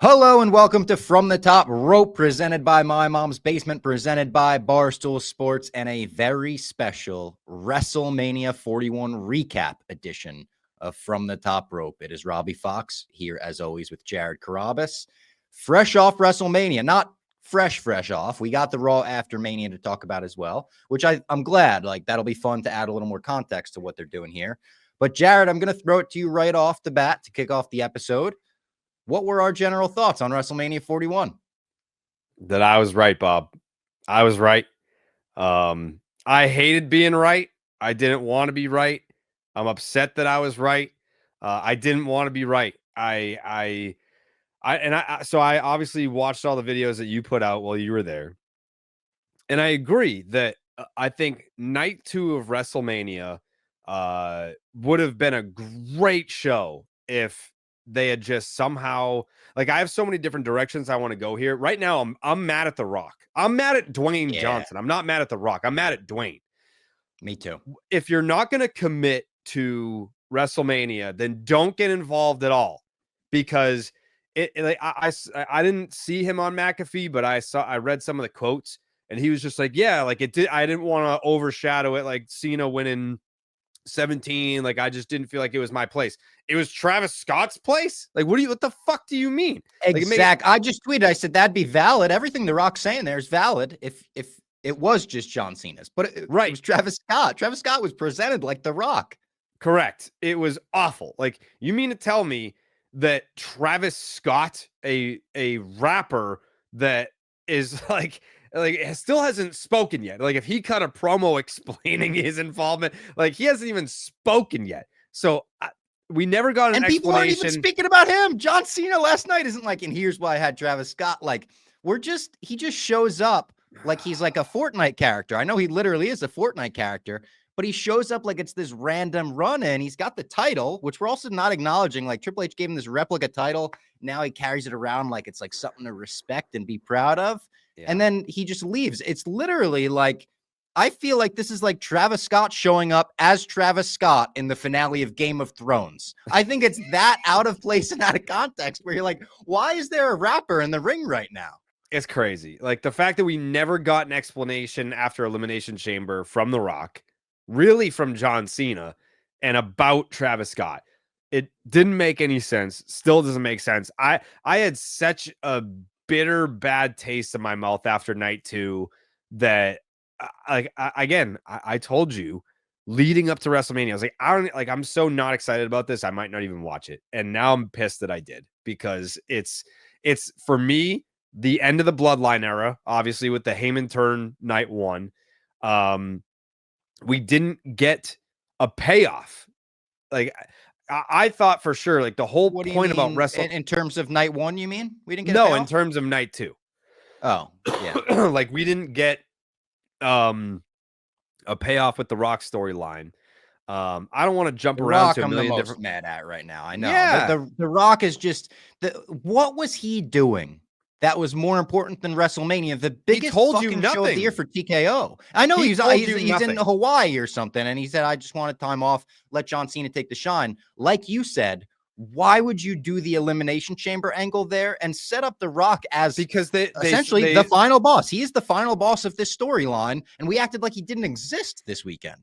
Hello and welcome to From the Top Rope, presented by My Mom's Basement, presented by Barstool Sports, and a very special WrestleMania 41 recap edition of From the Top Rope. It is Robbie Fox here, as always, with Jared Carrabis. Fresh off WrestleMania, not fresh off. We got the Raw After Mania to talk about as well, which I'm glad, like, that'll be fun to add a little more context to what they're doing here. But Jared, I'm going to throw it to you right off the bat to kick off the episode. What were our general thoughts on WrestleMania 41? That I was right, Bob. I was right. I hated being right. I didn't want to be right. I'm upset that I was right. I didn't want to be right. So I obviously watched all the videos that you put out while you were there. And I agree that I think night 2 of WrestleMania would have been a great show if they had just somehow, like, I have so many different directions I want to go here. Right now, I'm mad at The Rock. I'm mad at Dwayne Johnson. I'm not mad at The Rock. I'm mad at Dwayne. Me too. If you're not going to commit to WrestleMania, then don't get involved at all, because I didn't see him on McAfee, but I read some of the quotes, and he was just like, yeah, like I didn't want to overshadow it, like Cena winning 17, like I just didn't feel like it was my place. It was Travis Scott's place. Like, what the fuck do you mean? Exactly. I just tweeted, I said that'd be valid. Everything The Rock's saying there is valid if it was just John Cena's, but it was Travis Scott. Travis Scott was presented like The Rock. Correct. It was awful. Like, you mean to tell me that Travis Scott, a rapper that is like still hasn't spoken yet. Like, if he cut a promo explaining his involvement, like, he hasn't even spoken yet. So we never got an explanation. People aren't even speaking about him. John Cena last night isn't like, and here's why I had Travis Scott. Like, he just shows up like he's like a Fortnite character. I know he literally is a Fortnite character, but he shows up like it's this random run-in. He's got the title, which we're also not acknowledging. Like, Triple H gave him this replica title. Now he carries it around like it's like something to respect and be proud of. Yeah. And then he just leaves. It's literally like, I feel like this is like Travis Scott showing up as Travis Scott in the finale of Game of Thrones. I think it's that out of place and out of context where you're like, why is there a rapper in the ring right now? It's crazy. Like, the fact that we never got an explanation after Elimination Chamber from The Rock, really from John Cena, and about Travis Scott. It didn't make any sense. Still doesn't make sense. I had such a bitter, bad taste in my mouth after night 2 that I told you leading up to WrestleMania, I was like, I'm so not excited about this. I might not even watch it. And now I'm pissed that I did, because it's for me, the end of the Bloodline era, obviously, with the Heyman turn night 1. We didn't get a payoff. Like, I thought for sure, like, the whole point about wrestling in terms of night 1, you mean we didn't get no, in terms of night 2. Oh, yeah. Like, we didn't get a payoff with the Rock storyline. I don't want to jump around to a million different. Mad at right now. I know. Yeah. The Rock is just what was he doing that was more important than WrestleMania? The biggest fucking show of the year for TKO. I know he's in Hawaii or something, and he said, I just wanted time off, let John Cena take the shine. Like you said, why would you do the Elimination Chamber angle there and set up The Rock as, because they essentially the final boss? He is the final boss of this storyline, and we acted like he didn't exist this weekend.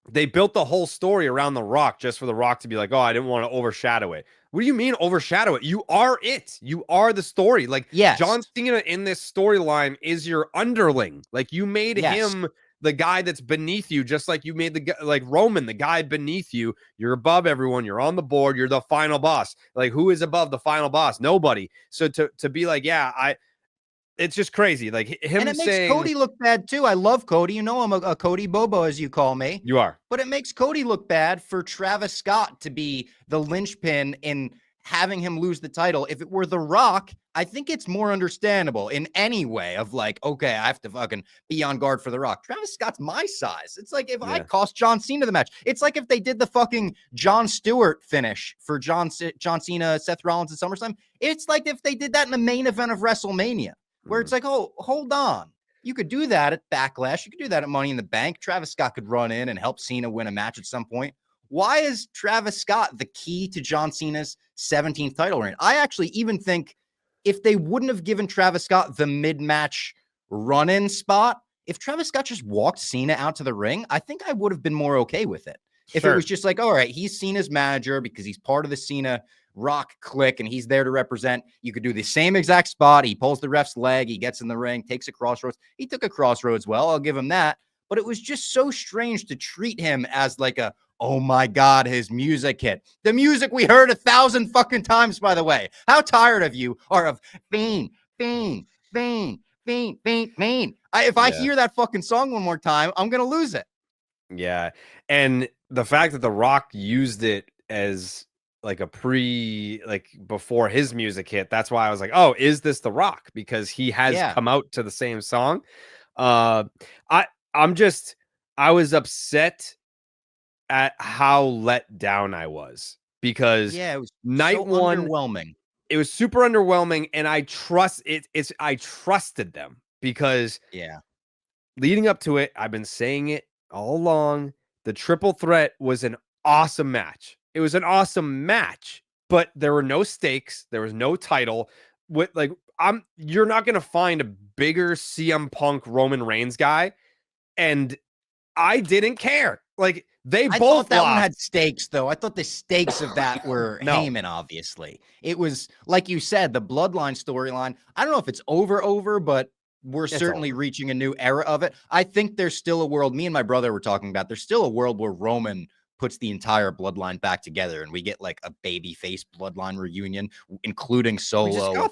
They built the whole story around The Rock just for The Rock to be like, oh, I didn't want to overshadow it. What do you mean overshadow it? You are it. You are the story. Like, yes. John Cena in this storyline is your underling. Like, you made him the guy that's beneath you, just like you made like Roman, the guy beneath you. You're above everyone. You're on the board. You're the final boss. Like, who is above the final boss? Nobody. So to be like, it's just crazy. Like, him, and it makes Cody look bad too. I love Cody. You know, I'm a Cody Bobo, as you call me. You are. But it makes Cody look bad for Travis Scott to be the linchpin in having him lose the title. If it were The Rock, I think it's more understandable in any way of like, okay, I have to fucking be on guard for The Rock. Travis Scott's my size. It's like if I cost John Cena the match. It's like if they did the fucking Jon Stewart finish for John Cena, Seth Rollins at SummerSlam. It's like if they did that in the main event of WrestleMania, where it's like, oh, hold on. You could do that at Backlash. You could do that at Money in the Bank. Travis Scott could run in and help Cena win a match at some point. Why is Travis Scott the key to John Cena's 17th title reign? I actually even think if they wouldn't have given Travis Scott the mid-match run-in spot, if Travis Scott just walked Cena out to the ring, I think I would have been more okay with it. If it was just like, all right, he's Cena's manager because he's part of the Cena Rock clique and he's there to represent. You could do the same exact spot. He pulls the ref's leg. He gets in the ring, takes a crossroads. He took a crossroads well. I'll give him that. But it was just so strange to treat him as like a, oh my God, his music hit. The music we heard 1,000 fucking times, by the way. How tired of you are of Fiend, Fiend, Fiend, Fiend, Fiend, Fiend. If I hear that fucking song one more time, I'm going to lose it. Yeah. And the fact that The Rock used it as like before his music hit, that's why I was like, oh, is this The Rock? Because he has come out to the same song. I was upset at how let down I was because it was night so one underwhelming. It was super underwhelming, and I trusted them because leading up to it, I've been saying it all along. The triple threat was an awesome match. It was an awesome match, but there were no stakes. There was no title. You're not going to find a bigger CM Punk Roman Reigns guy. And I didn't care. Like, I thought that one had stakes, though. I thought the stakes of that were Heyman, obviously. It was, like you said, the Bloodline storyline. I don't know if it's over, but we're certainly reaching a new era of it. I think there's still a world, me and my brother were talking about, there's still a world where Roman puts the entire Bloodline back together and we get like a babyface Bloodline reunion, including Solo.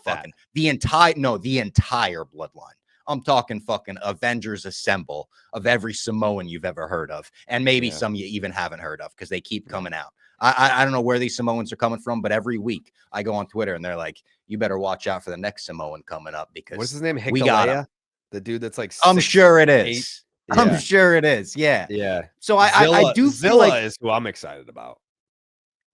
The entire Bloodline. I'm talking fucking Avengers Assemble of every Samoan you've ever heard of. And maybe some you even haven't heard of because they keep coming out. I don't know where these Samoans are coming from, but every week I go on Twitter and they're like, you better watch out for the next Samoan coming up because what's his name? We got him. The dude that's like I'm sure it is. Yeah. I'm sure it is. Yeah. Yeah. So I do feel Zilla like is who I'm excited about.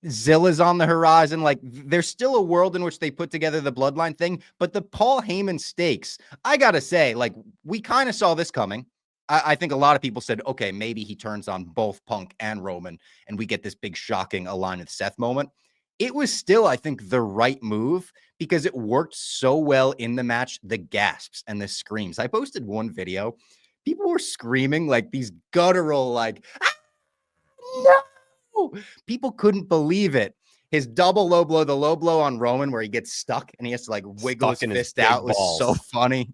Zilla's on the horizon. Like, there's still a world in which they put together the Bloodline thing, but the Paul Heyman stakes, I gotta say, like, we kind of saw this coming. I think a lot of people said, okay, maybe he turns on both Punk and Roman and we get this big shocking align with Seth moment. It was still, I think, the right move because it worked so well in the match. The gasps and the screams. I posted one video. People were screaming like these guttural, like, ah, no! People couldn't believe it. His double low blow, the low blow on Roman where he gets stuck and he has to like wiggle his fist out was so funny.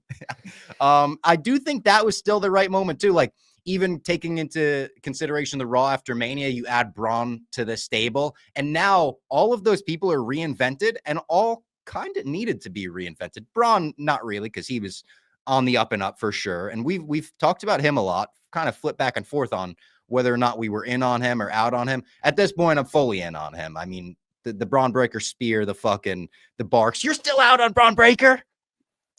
I do think that was still the right moment too. Like, even taking into consideration the Raw after Mania, you add Braun to the stable and now all of those people are reinvented and all kind of needed to be reinvented. Braun, not really, because he was on the up and up for sure. And we've talked about him a lot, kind of flip back and forth on whether or not we were in on him or out on him. At this point, I'm fully in on him. I mean, the Braun Breaker spear, the barks. You're still out on Braun Breaker?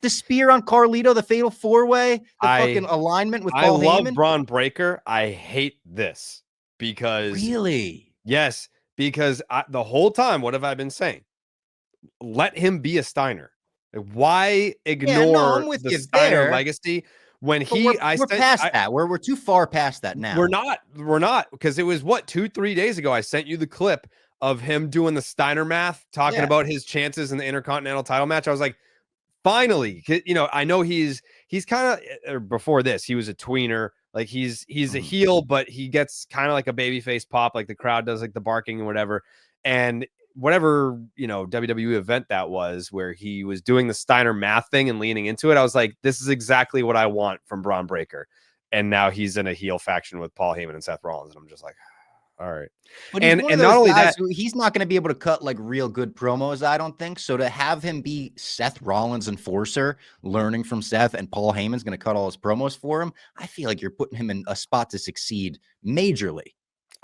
The spear on Carlito, the fatal four-way, the fucking alignment with Paul Heyman. I love Braun Breaker. I hate this because... Really? Yes, because the whole time, what have I been saying? Let him be a Steiner. Like, why ignore the Steiner legacy? When we're past that. We're too far past that now. We're not because it was what 2-3 days ago. I sent you the clip of him doing the Steiner math, talking about his chances in the Intercontinental title match. I was like, finally, you know, I know he's kind of before this, he was a tweener. Like he's a heel, but he gets kind of like a babyface pop, like the crowd does, like the barking and whatever. And whatever, you know, WWE event that was where he was doing the Steiner math thing and leaning into it, I was like, this is exactly what I want from Braun Breaker. And now he's in a heel faction with Paul Heyman and Seth Rollins. And I'm just like, all right. But he's one of those not only guys that, he's not going to be able to cut like real good promos, I don't think. So to have him be Seth Rollins' enforcer, learning from Seth, and Paul Heyman's going to cut all his promos for him, I feel like you're putting him in a spot to succeed majorly.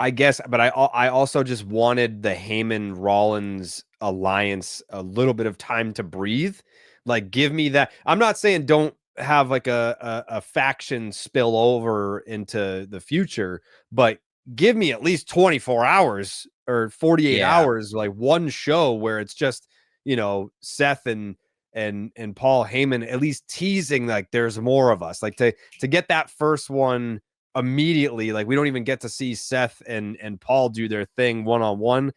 I guess, but I also just wanted the Heyman Rollins alliance a little bit of time to breathe. Like, give me that. I'm not saying don't have like a faction spill over into the future, but give me at least 24 hours or 48 hours, like one show where it's just, you know, Seth and Paul Heyman at least teasing like there's more of us, like to get that first one immediately. Like we don't even get to see Seth and Paul do their thing one-on-one.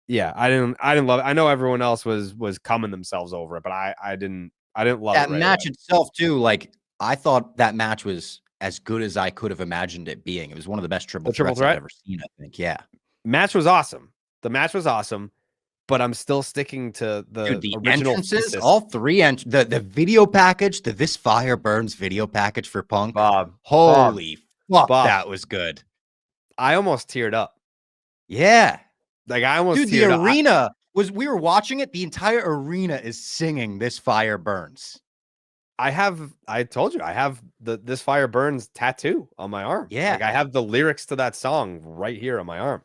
Yeah, I didn't love it. I know everyone else was coming themselves over it, but I didn't love it That right match away. itself too, like, I thought that match was as good as I could have imagined it being. It was one of the best triple The triple threats I've threat ever seen, I think. Yeah. match was awesome. The match was awesome, but I'm still sticking to Dude, the the original entrances, thesis. all three the video package, the This Fire Burns video package for Punk. Bob, Holy fuck, Bob, that was good. I almost teared up. Yeah. Like I almost Dude, the teared up. arena we were watching it, the entire arena is singing This Fire Burns. I told you, I have This Fire Burns tattoo on my arm. Yeah. Like I have the lyrics to that song right here on my arm.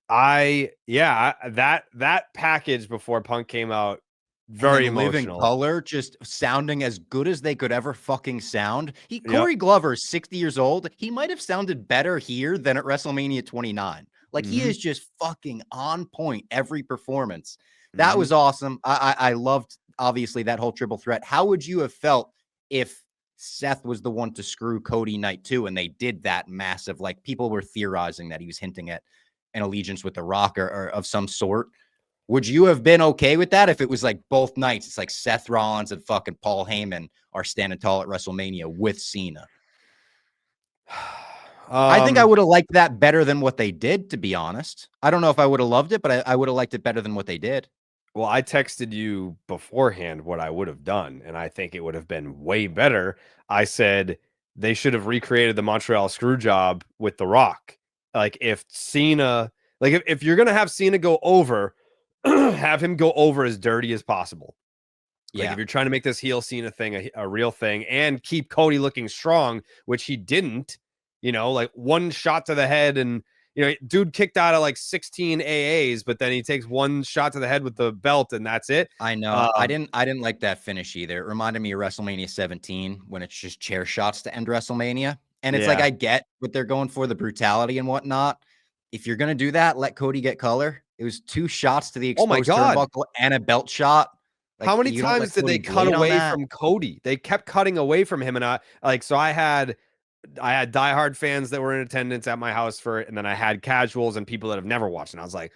That package before Punk came out, very Living emotional. Color just sounding as good as they could ever fucking sound. Corey Glover is 60 years old. He might have sounded better here than at WrestleMania 29. Like he is just fucking on point every performance. That was awesome. I loved obviously that whole triple threat. How would you have felt if Seth was the one to screw Cody night 2 and they did that massive, like people were theorizing that he was hinting at an allegiance with the Rock or of some sort? Would you have been okay with that if it was like both nights? It's like Seth Rollins and fucking Paul Heyman are standing tall at WrestleMania with Cena. I think I would have liked that better than what they did, to be honest. I don't know if I would have loved it, but I would have liked it better than what they did. Well, I texted you beforehand what I would have done, and I think it would have been way better. I said they should have recreated the Montreal screw job with The Rock. Like if Cena, like if you're gonna have Cena go over, have him go over as dirty as possible. Like if you're trying to make this heel Cena thing a real thing and keep Cody looking strong, which he didn't, like one shot to the head and dude kicked out of like 16 AAs, but then he takes one shot to the head with the belt and that's it. I know. I didn't like that finish either. It reminded me of WrestleMania 17 when it's just chair shots to end WrestleMania. And it's like, I get what they're going for, the brutality and whatnot. If you're going to do that, let Cody get color. It was 2 shots to the exposed turnbuckle and a belt shot. Like, how many times did they cut away from Cody? They kept cutting away from him. And I had diehard fans that were in attendance at my house for it. And then I had casuals and people that have never watched. And I was like,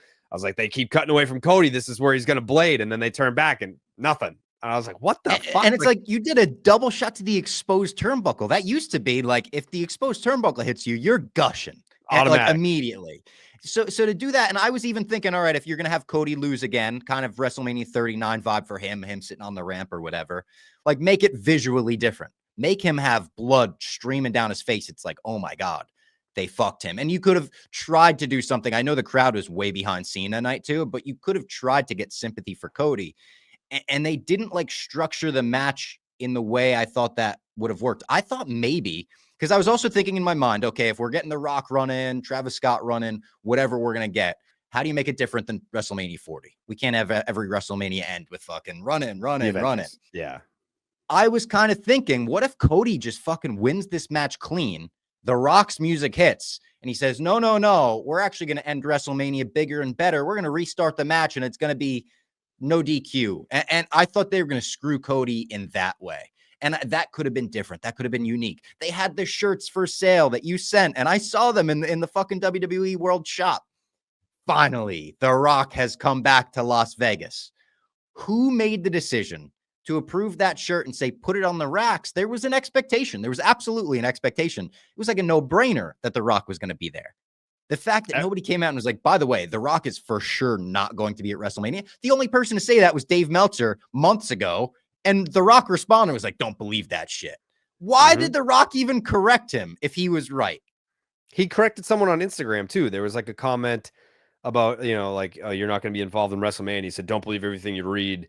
they keep cutting away from Cody. This is where he's going to blade. And then they turn back and nothing. And I was like, what the fuck? And it's like you did a double shot to the exposed turnbuckle. That used to be like, if the exposed turnbuckle hits you, you're gushing like immediately. So to do that, and I was even thinking, all right, if you're going to have Cody lose again, kind of WrestleMania 39 vibe for him sitting on the ramp or whatever, like make it visually different. Make him have blood streaming down his face. It's like, oh my God, they fucked him. And you could have tried to do something. I know the crowd was way behind Cena night 2, but you could have tried to get sympathy for Cody. And they didn't like structure the match in the way I thought that would have worked. I thought maybe, because I was also thinking in my mind, okay, if we're getting The Rock running, Travis Scott running, whatever we're going to get, how do you make it different than WrestleMania 40? We can't have every WrestleMania end with fucking running. Yeah. I was kind of thinking, what if Cody just fucking wins this match clean? The Rock's music hits and he says, no, we're actually going to end WrestleMania bigger and better. We're going to restart the match and it's going to be no DQ. And I thought they were going to screw Cody in that way. And that could have been different. That could have been unique. They had the shirts for sale that you sent, and I saw them in the fucking WWE World Shop. Finally, The Rock has come back to Las Vegas. Who made the decision to approve that shirt and say, put it on the racks? There was an expectation. There was absolutely an expectation. It was like a no-brainer that The Rock was going to be there. The fact that nobody came out and was like, by the way, The Rock is for sure not going to be at WrestleMania. The only person to say that was Dave Meltzer months ago. And The Rock responded was like, don't believe that shit. Why did The Rock even correct him if he was right? He corrected someone on Instagram too. There was like a comment about, like, oh, you're not going to be involved in WrestleMania. He said, don't believe everything you read.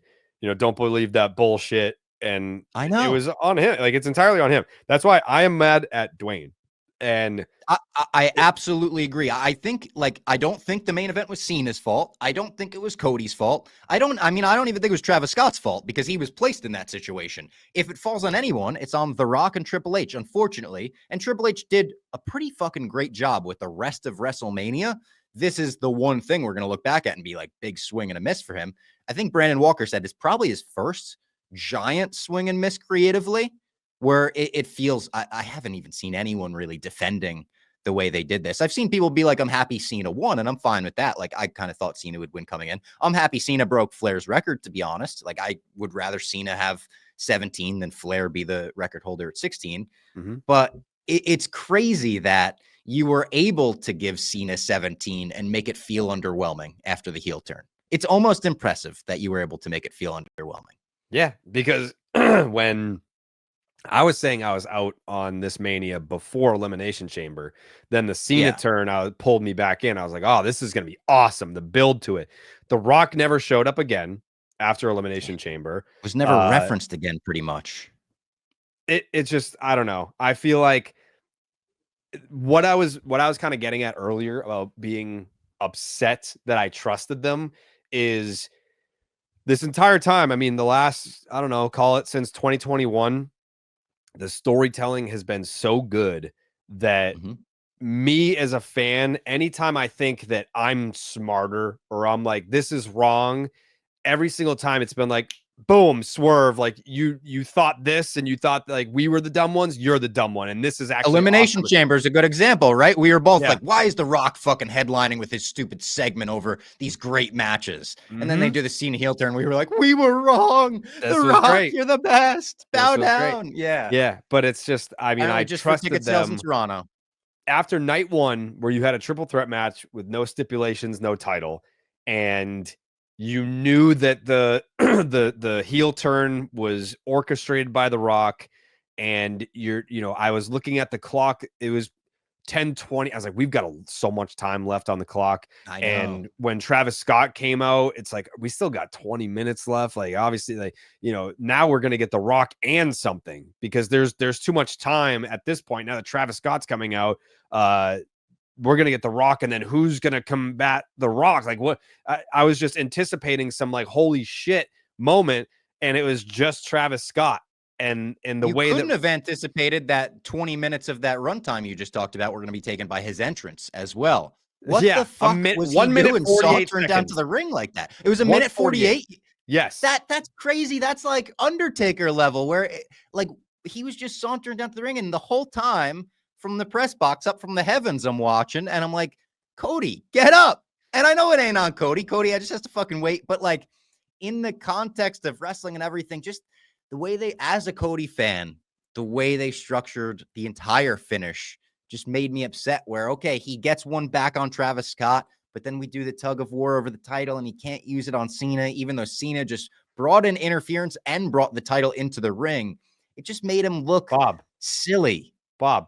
Don't believe that bullshit. And I know it was on him. Like, it's entirely on him. That's why I am mad at Dwayne. And I absolutely agree. I don't think the main event was Cena's fault. I don't think it was Cody's fault. I don't even think it was Travis Scott's fault because he was placed in that situation. If it falls on anyone, it's on The Rock and Triple H, unfortunately. And Triple H did a pretty fucking great job with the rest of WrestleMania. This is the one thing we're going to look back at and be like, big swing and a miss for him. I think Brandon Walker said it's probably his first giant swing and miss creatively, where it feels, I haven't even seen anyone really defending the way they did this. I've seen people be like, I'm happy Cena won, and I'm fine with that. Like, I kind of thought Cena would win coming in. I'm happy Cena broke Flair's record, to be honest. Like, I would rather Cena have 17 than Flair be the record holder at 16. But it's crazy that you were able to give Cena 17 and make it feel underwhelming after the heel turn. It's almost impressive that you were able to make it feel underwhelming. Yeah, because when I was saying I was out on this Mania before Elimination Chamber, then the Cena turn pulled me back in. I was like, oh, this is going to be awesome. The build to it. The Rock never showed up again after Elimination Chamber. Was never referenced again, pretty much. It's just, I don't know. I feel like what I was kind of getting at earlier about being upset that I trusted them is this entire time. I mean, the last, I don't know, call it since 2021, the storytelling has been so good that me as a fan, anytime I think that I'm smarter or I'm like, this is wrong, every single time it's been like, boom, swerve. Like you thought this and you thought like we were the dumb ones. You're the dumb one. And this is actually Elimination awesome. Chamber is a good example, right? We were both like, why is The Rock fucking headlining with his stupid segment over these great matches? And then they do the Cena heel turn. We were like, we were wrong. The Rock, you're the best. Bow down. Yeah. Yeah. But it's just, I mean, I just trusted ticket sales in Toronto. After night one, where you had a triple threat match with no stipulations, no title, and you knew that the the heel turn was orchestrated by The Rock, and I was looking at the clock. It was 10:20. I was like, we've got so much time left on the clock. I know. And when Travis Scott came out, it's like, we still got 20 minutes left. Like, obviously, like, now we're going to get The Rock and something, because there's too much time at this point. Now that Travis Scott's coming out, we're going to get The Rock, and then who's going to combat The Rock? Like, what? I was just anticipating some like, holy shit moment. And it was just Travis Scott. And the way couldn't have anticipated that 20 minutes of that runtime you just talked about were going to be taken by his entrance as well. What the fuck was 1 minute doing 48 sauntering down to the ring like that? It was a minute 48. Yes. That's crazy. That's like Undertaker level, where like he was just sauntering down to the ring, and the whole time from the press box up from the heavens, I'm watching, and I'm like, Cody, get up. And I know it ain't on Cody. Cody, I just has to fucking wait. But like, in the context of wrestling and everything, just the way they, as a Cody fan, the way they structured the entire finish just made me upset, where, okay, he gets one back on Travis Scott, but then we do the tug of war over the title and he can't use it on Cena, even though Cena just brought in interference and brought the title into the ring. It just made him look silly. Bob,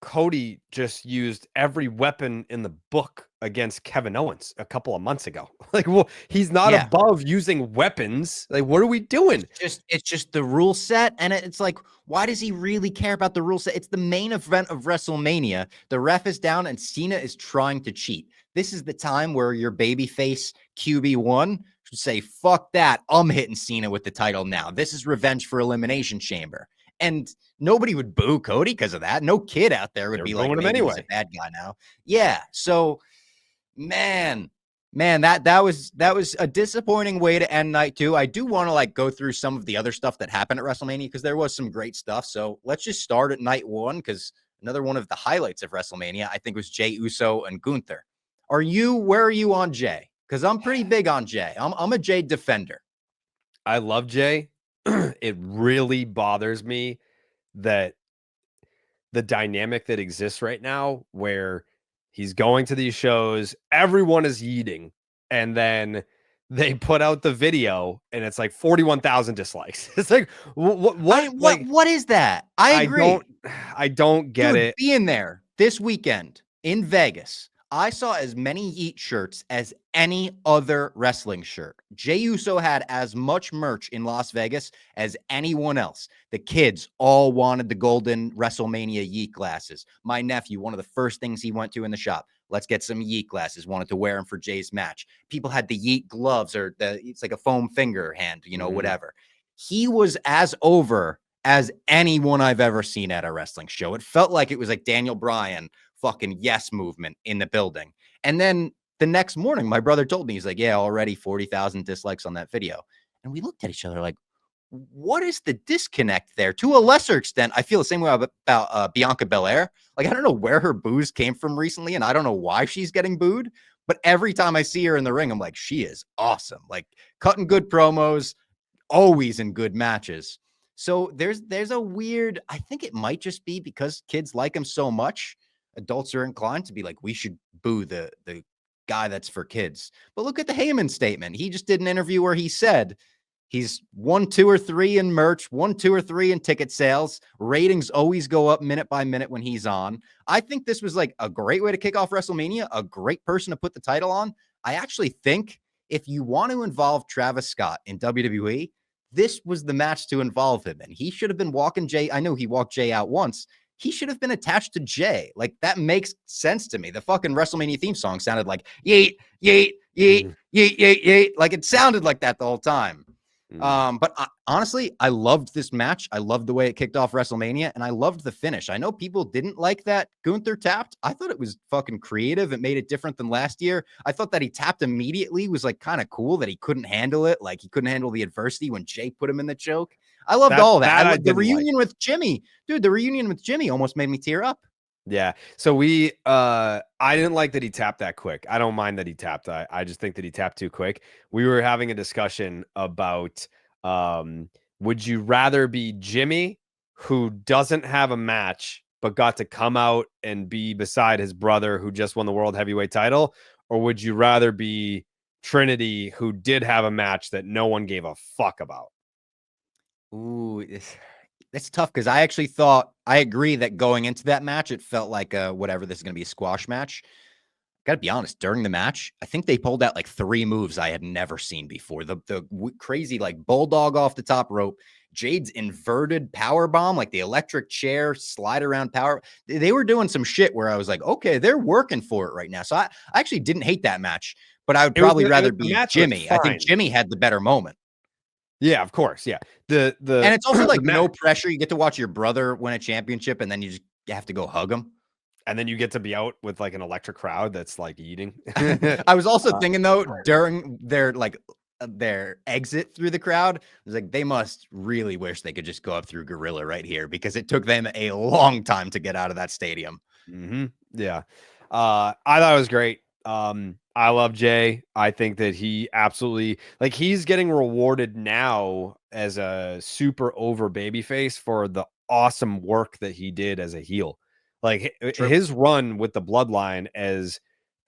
Cody just used every weapon in the book against Kevin Owens a couple of months ago. Like, well, he's not above using weapons. Like, what are we doing? It's just the rule set. And it's like, why does he really care about the rule set? It's the main event of WrestleMania. The ref is down and Cena is trying to cheat. This is the time where your babyface QB1 should say, fuck that. I'm hitting Cena with the title now. This is revenge for Elimination Chamber. And nobody would boo Cody because of that. No kid out there would be like, maybe anyway. He's a bad guy now. Yeah. So, man, that was a disappointing way to end night two. I do want to like go through some of the other stuff that happened at WrestleMania, because there was some great stuff. So let's just start at night one, because another one of the highlights of WrestleMania, I think, was Jey Uso and Gunther. Where are you on Jey? Because I'm pretty big on Jey. I'm a Jey defender. I love Jey. It really bothers me that the dynamic that exists right now, where he's going to these shows, everyone is yeeting, and then they put out the video and it's like 41,000 dislikes. It's like, what is that? I agree. I don't get it. Being there this weekend in Vegas, I saw as many Yeet shirts as any other wrestling shirt. Jey Uso had as much merch in Las Vegas as anyone else. The kids all wanted the golden WrestleMania Yeet glasses. My nephew, one of the first things he went to in the shop, let's get some Yeet glasses, wanted to wear them for Jay's match. People had the Yeet gloves, or it's like a foam finger hand, whatever. He was as over as anyone I've ever seen at a wrestling show. It felt like it was like Daniel Bryan fucking yes movement in the building. And then the next morning, my brother told me, he's like, yeah, already 40,000 dislikes on that video. And we looked at each other like, what is the disconnect there? To a lesser extent, I feel the same way about Bianca Belair. Like, I don't know where her boos came from recently, and I don't know why she's getting booed. But every time I see her in the ring, I'm like, she is awesome. Like, cutting good promos, always in good matches. So there's a weird, I think it might just be because kids like him so much, adults are inclined to be like, we should boo the guy that's for kids. But look at the Heyman statement. He just did an interview where he said he's 1, 2, or 3 in merch, 1, 2, or 3 in ticket sales. Ratings always go up minute by minute when he's on. I think this was like a great way to kick off WrestleMania, a great person to put the title on. I actually think if you want to involve Travis Scott in WWE, this was the match to involve him in. He should have been walking Jey. I know he walked Jey out once. He should have been attached to Jey. Like, that makes sense to me. The fucking WrestleMania theme song sounded like yeet, yeet, yeet, yeet, yeet, yeet. Like, it sounded like that the whole time. But honestly, I loved this match. I loved the way it kicked off WrestleMania, and I loved the finish. I know people didn't like that Gunther tapped. I thought it was fucking creative. It made it different than last year. I thought that he tapped immediately was like kind of cool, that he couldn't handle it. Like, he couldn't handle the adversity when Jey put him in the choke. I loved all that. I loved the reunion with Jimmy. Dude, the reunion with Jimmy almost made me tear up. Yeah. So I didn't like that he tapped that quick. I don't mind that he tapped. I just think that he tapped too quick. We were having a discussion about, would you rather be Jimmy, who doesn't have a match, but got to come out and be beside his brother who just won the world heavyweight title? Or would you rather be Trinity, who did have a match that no one gave a fuck about? Ooh, that's tough, because I actually thought, I agree that going into that match, it felt like whatever, this is going to be a squash match. Gotta be honest, during the match, I think they pulled out like 3 moves I had never seen before. The crazy like bulldog off the top rope, Jade's inverted power bomb, like the electric chair slide around power. They were doing some shit where I was like, okay, they're working for it right now. So I actually didn't hate that match, but I would probably rather be Jimmy. I think Jimmy had the better moment. Yeah, of course. Yeah. And it's also like no pressure. You get to watch your brother win a championship, and then you have to go hug him. And then you get to be out with like an electric crowd that's like eating. I was also thinking though, during their exit through the crowd, I was like, they must really wish they could just go up through Gorilla right here, because it took them a long time to get out of that stadium. Yeah. I thought it was great. I love Jey. I think that he absolutely, like, he's getting rewarded now as a super over babyface for the awesome work that he did as a heel. Like, his run with the Bloodline as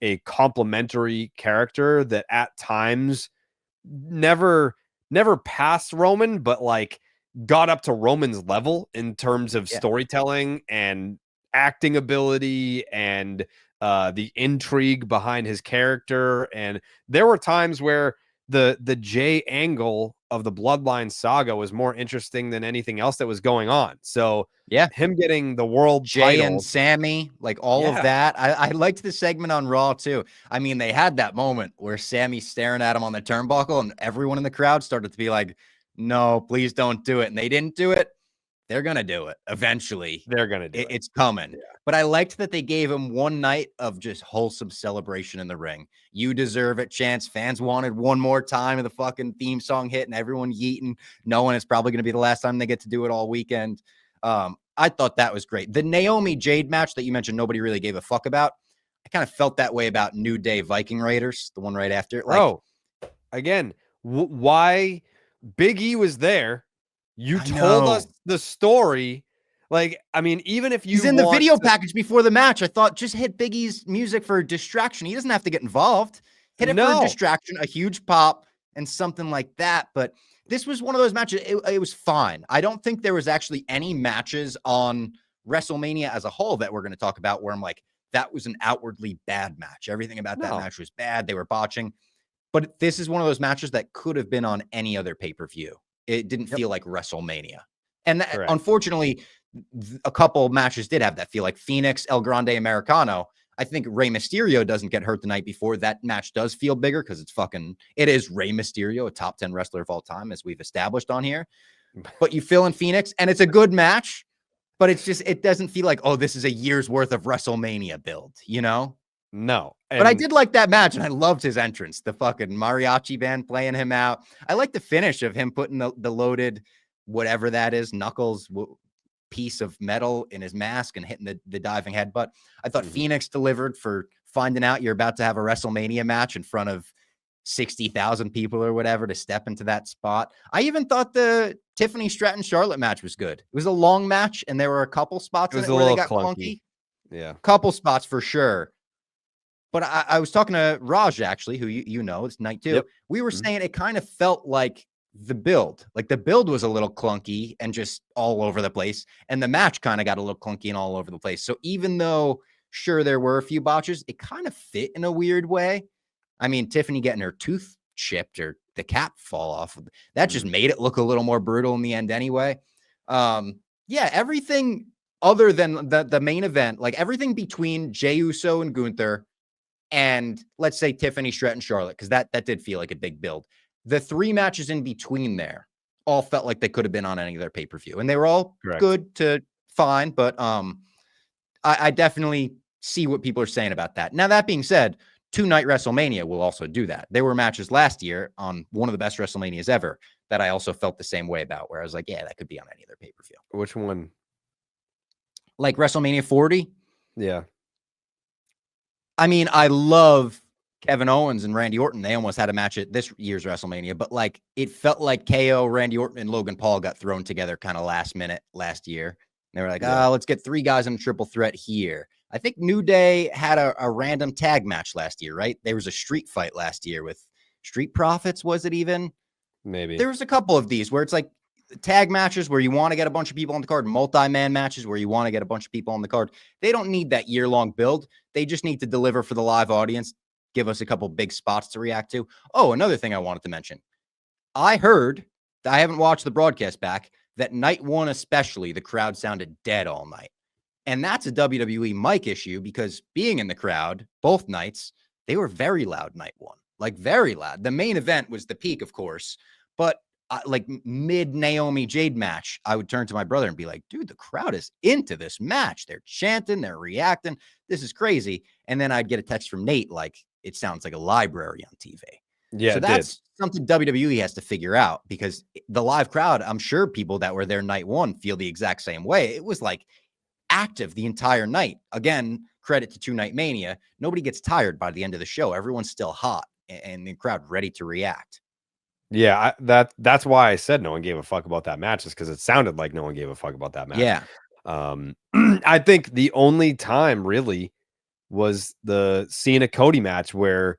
a complimentary character that at times never passed Roman, but like got up to Roman's level in terms of storytelling and acting ability and the intrigue behind his character. And there were times where the Jey angle of the Bloodline saga was more interesting than anything else that was going on. So yeah, him getting the world Jey title, and Sammy, like all of that. I liked the segment on Raw too. I mean, they had that moment where Sammy's staring at him on the turnbuckle, and everyone in the crowd started to be like, no, please don't do it. And they didn't do it. They're going to do it eventually. They're going to do it. It's coming. Yeah. But I liked that they gave him one night of just wholesome celebration in the ring. You deserve it, chance. Fans wanted one more time of the fucking theme song hit, and everyone yeeting, knowing it's probably going to be the last time they get to do it all weekend. I thought that was great. The Naomi Jade match that you mentioned nobody really gave a fuck about, I kind of felt that way about New Day Viking Raiders, the one right after. Like, again, why Big E was there? You told us the story. Like, I mean, even if he's in the video package before the match, I thought just hit Big E's music for a distraction. He doesn't have to get involved. Hit it for a distraction, a huge pop, and something like that. But this was one of those matches. It was fine. I don't think there was actually any matches on WrestleMania as a whole that we're going to talk about where I'm like, that was an outwardly bad match. Everything about that match was bad. They were botching. But this is one of those matches that could have been on any other pay-per-view. It didn't feel like WrestleMania. And unfortunately, a couple matches did have that feel, like Phoenix, El Grande Americano. I think Rey Mysterio doesn't get hurt the night before. That match does feel bigger because it is Rey Mysterio, a top 10 wrestler of all time, as we've established on here. But you fill in Phoenix, and it's a good match, but it doesn't feel like, oh, this is a year's worth of WrestleMania build, you know? No. But I did like that match, and I loved his entrance. The fucking mariachi band playing him out. I like the finish of him putting the loaded, whatever that is, knuckles piece of metal in his mask and hitting the diving headbutt. I thought Phoenix delivered for finding out you're about to have a WrestleMania match in front of 60,000 people or whatever to step into that spot. I even thought the Tiffany Stratton Charlotte match was good. It was a long match, and there were a couple spots in it where they got clunky. Yeah. Couple spots for sure. But I was talking to Raj, actually, who you know, it's night 2. Yep. We were saying it kind of felt like the build. Like the build was a little clunky and just all over the place. And the match kind of got a little clunky and all over the place. So even though, sure, there were a few botches, it kind of fit in a weird way. I mean, Tiffany getting her tooth chipped or the cap fall off, that just made it look a little more brutal in the end anyway. Yeah, everything other than the main event, like everything between Jey Uso and Gunther, and let's say Tiffany Stratton Charlotte, because that did feel like a big build. The 3 matches in between there all felt like they could have been on any of their pay-per-view, and they were all good to fine. But I definitely see what people are saying about that. Now, that being said, 2-night WrestleMania will also do that. There were matches last year on one of the best WrestleManias ever that I also felt the same way about, where I was like, yeah, that could be on any of their pay-per-view. Which one? Like WrestleMania 40? Yeah. I mean, I love Kevin Owens and Randy Orton. They almost had a match at this year's WrestleMania, but like it felt like KO, Randy Orton, and Logan Paul got thrown together kind of last minute last year. And they were like, let's get 3 guys in a triple threat here. I think New Day had a random tag match last year, right? There was a street fight last year with Street Profits, was it even? Maybe. There was a couple of these where it's like tag matches where you want to get a bunch of people on the card, multi-man matches where you want to get a bunch of people on the card. They don't need that year-long build. They just need to deliver for the live audience, give us a couple big spots to react to. Oh, another thing I wanted to mention. I heard, I haven't watched the broadcast back, that night 1 especially, the crowd sounded dead all night. And that's a WWE mic issue because being in the crowd, both nights, they were very loud night 1. Like very loud. The main event was the peak, of course, but like mid Naomi Jade match, I would turn to my brother and be like, dude, the crowd is into this match. They're chanting, they're reacting. This is crazy. And then I'd get a text from Nate, like, it sounds like a library on TV. Yeah. So that's something WWE has to figure out, because the live crowd, I'm sure people that were there night 1 feel the exact same way. It was like active the entire night. Again, credit to 2-Night Mania. Nobody gets tired by the end of the show. Everyone's still hot and the crowd ready to react. Yeah, that's why I said no one gave a fuck about that match, is because it sounded like no one gave a fuck about that match. Yeah. I think the only time really was the Cena Cody match where,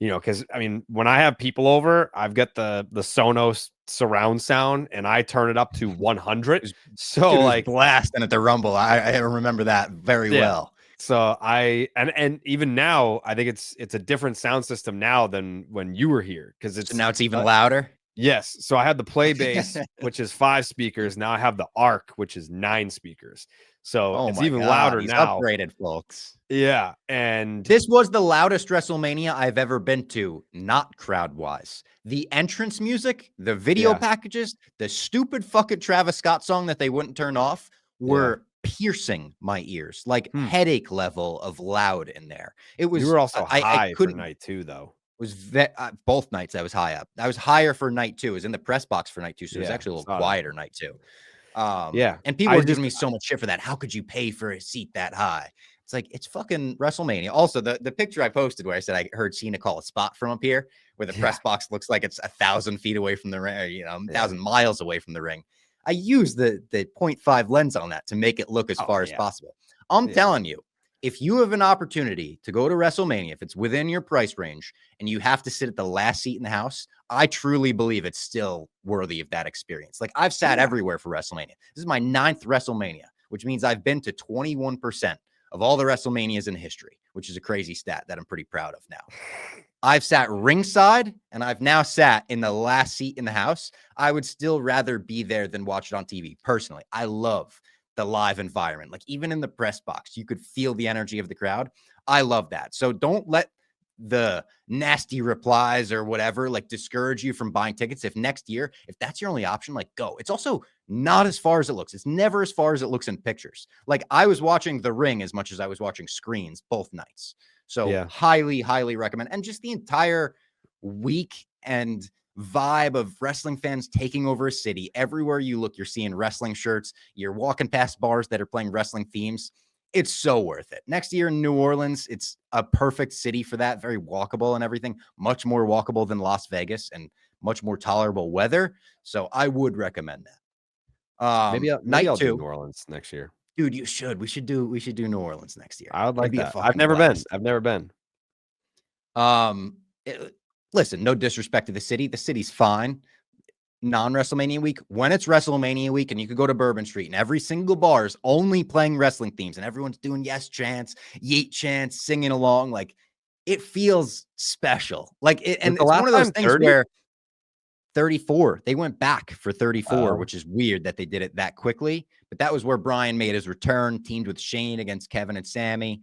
you know, because I mean, when I have people over, I've got the Sonos surround sound and I turn it up to 100. So dude, like blasting at the Rumble. I remember that very well. So and even now, I think it's a different sound system now than when you were here, because it's now it's even louder. Yes. So I had the play base, which is 5 speakers. Now I have the Arc, which is 9 speakers. So it's even louder now. Upgraded, folks. Yeah. And this was the loudest WrestleMania I've ever been to, not crowd wise. The entrance music, the video packages, the stupid fucking Travis Scott song that they wouldn't turn off were piercing my ears, like headache level of loud in there. It was. You were also high for night 2, though. Was both nights I was high up. I was higher for night 2. I was in the press box for night 2, so it was actually a little quieter night 2. And people were giving me so much shit for that. How could you pay for a seat that high? It's like, it's fucking WrestleMania. Also, the picture I posted where I said I heard Cena call a spot from up here, where the press box looks like it's 1,000 feet away from the ring, you know, 1,000 miles away from the ring. I used the 0.5 lens on that to make it look as far as possible. I'm telling you, if you have an opportunity to go to WrestleMania, if it's within your price range and you have to sit at the last seat in the house, I truly believe it's still worthy of that experience. Like, I've sat everywhere for WrestleMania. This is my 9th WrestleMania, which means I've been to 21% of all the WrestleManias in history, which is a crazy stat that I'm pretty proud of now. I've sat ringside and I've now sat in the last seat in the house. I would still rather be there than watch it on TV. Personally, I love the live environment. Like, even in the press box, you could feel the energy of the crowd. I love that. So don't let the nasty replies or whatever like discourage you from buying tickets. If next year, if that's your only option, like, go. It's also not as far as it looks. It's never as far as it looks in pictures. Like, I was watching The Ring as much as I was watching screens both nights. So highly, highly recommend. And just the entire week and vibe of wrestling fans taking over a city. Everywhere you look, you're seeing wrestling shirts. You're walking past bars that are playing wrestling themes. It's so worth it. Next year in New Orleans, it's a perfect city for that. Very walkable and everything. Much more walkable than Las Vegas and much more tolerable weather. So I would recommend that. Maybe I'll do New Orleans next year. Dude, you should. We should do New Orleans next year. I would like that. I've never been. Listen, no disrespect to the city. The city's fine. Non-WrestleMania week, when it's WrestleMania week and you could go to Bourbon Street and every single bar is only playing wrestling themes and everyone's doing yes chants, yeet chants, singing along, like it feels special. Like it, and it's one of those things 30? where 34, they went back for 34, which is weird that they did it that quickly, but that was where Brian made his return, teamed with Shane against Kevin and Sammy.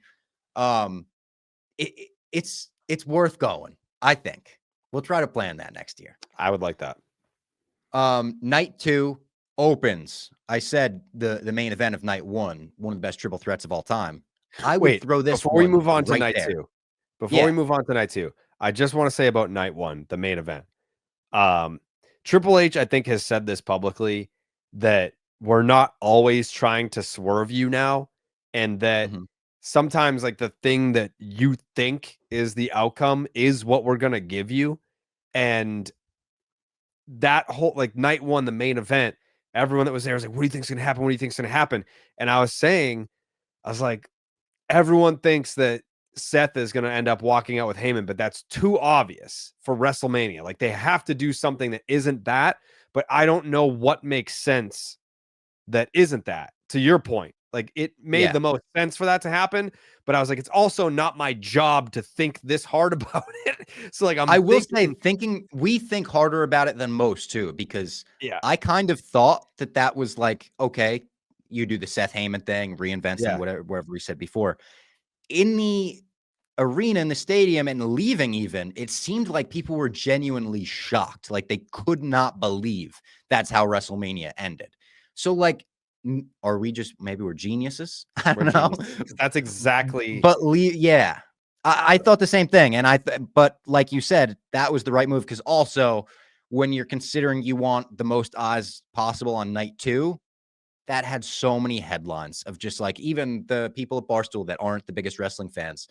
It's worth going. I think we'll try to plan that next year. I would like that. Night 2 opens. I said the main event of night 1, one of the best triple threats of all time. I would throw this before we move on to right night there. 2. Before we move on to night 2, I just want to say about night 1, the main event. Triple H, I think, has said this publicly that we're not always trying to swerve you now, and that sometimes like the thing that you think is the outcome is what we're gonna give you, and that whole like night 1, the main event, everyone that was there was like, what do you think's gonna happen? What do you think's gonna happen? And I was like, everyone thinks that Seth is gonna end up walking out with Heyman, but that's too obvious for WrestleMania. Like they have to do something that isn't that, but I don't know what makes sense that isn't that. To your point, like it made the most sense for that to happen, but I was like, it's also not my job to think this hard about it. So like I will say, we think harder about it than most too, because I kind of thought that was like, okay, you do the Seth Heyman thing, reinvent thing, whatever we said before. In the arena, in the stadium, and leaving even, it seemed like people were genuinely shocked. Like they could not believe that's how WrestleMania ended. So like, are we just, maybe we're geniuses? I don't know. That's exactly. But I thought the same thing. And but like you said, that was the right move. Because also when you're considering you want the most odds possible on night 2, that had so many headlines of just like, even the people at Barstool that aren't the biggest wrestling fans.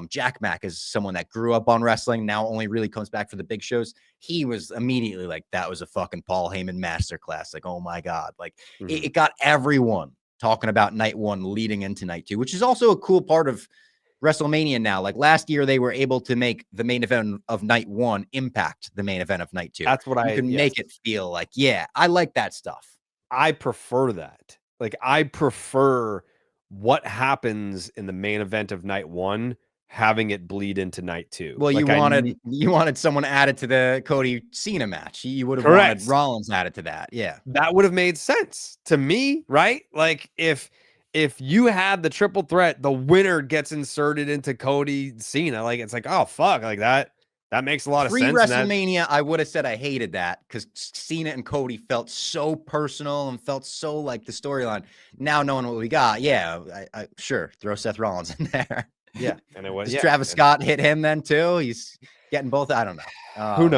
Jack Mack is someone that grew up on wrestling, now only really comes back for the big shows. He was immediately like, that was a fucking Paul Heyman masterclass. Like, oh my God. Like it got everyone talking about night 1 leading into night 2, which is also a cool part of WrestleMania now. Like last year, they were able to make the main event of night 1 impact the main event of night 2. That's what you can make it feel like, I like that stuff. I prefer that. Like I prefer what happens in the main event of night 1 having it bleed into night 2. Well, like you wanted someone added to the Cody Cena match. You would have wanted Rollins added to that. Yeah. That would have made sense to me, right? Like if you had the triple threat, the winner gets inserted into Cody Cena, like it's like, oh fuck, like that makes a lot of sense. Pre-WrestleMania, I would have said I hated that because Cena and Cody felt so personal and felt so like the storyline. Now knowing what we got, I sure throw Seth Rollins in there. Yeah, and it was Travis Scott hit him then too. He's getting both. I don't know. Who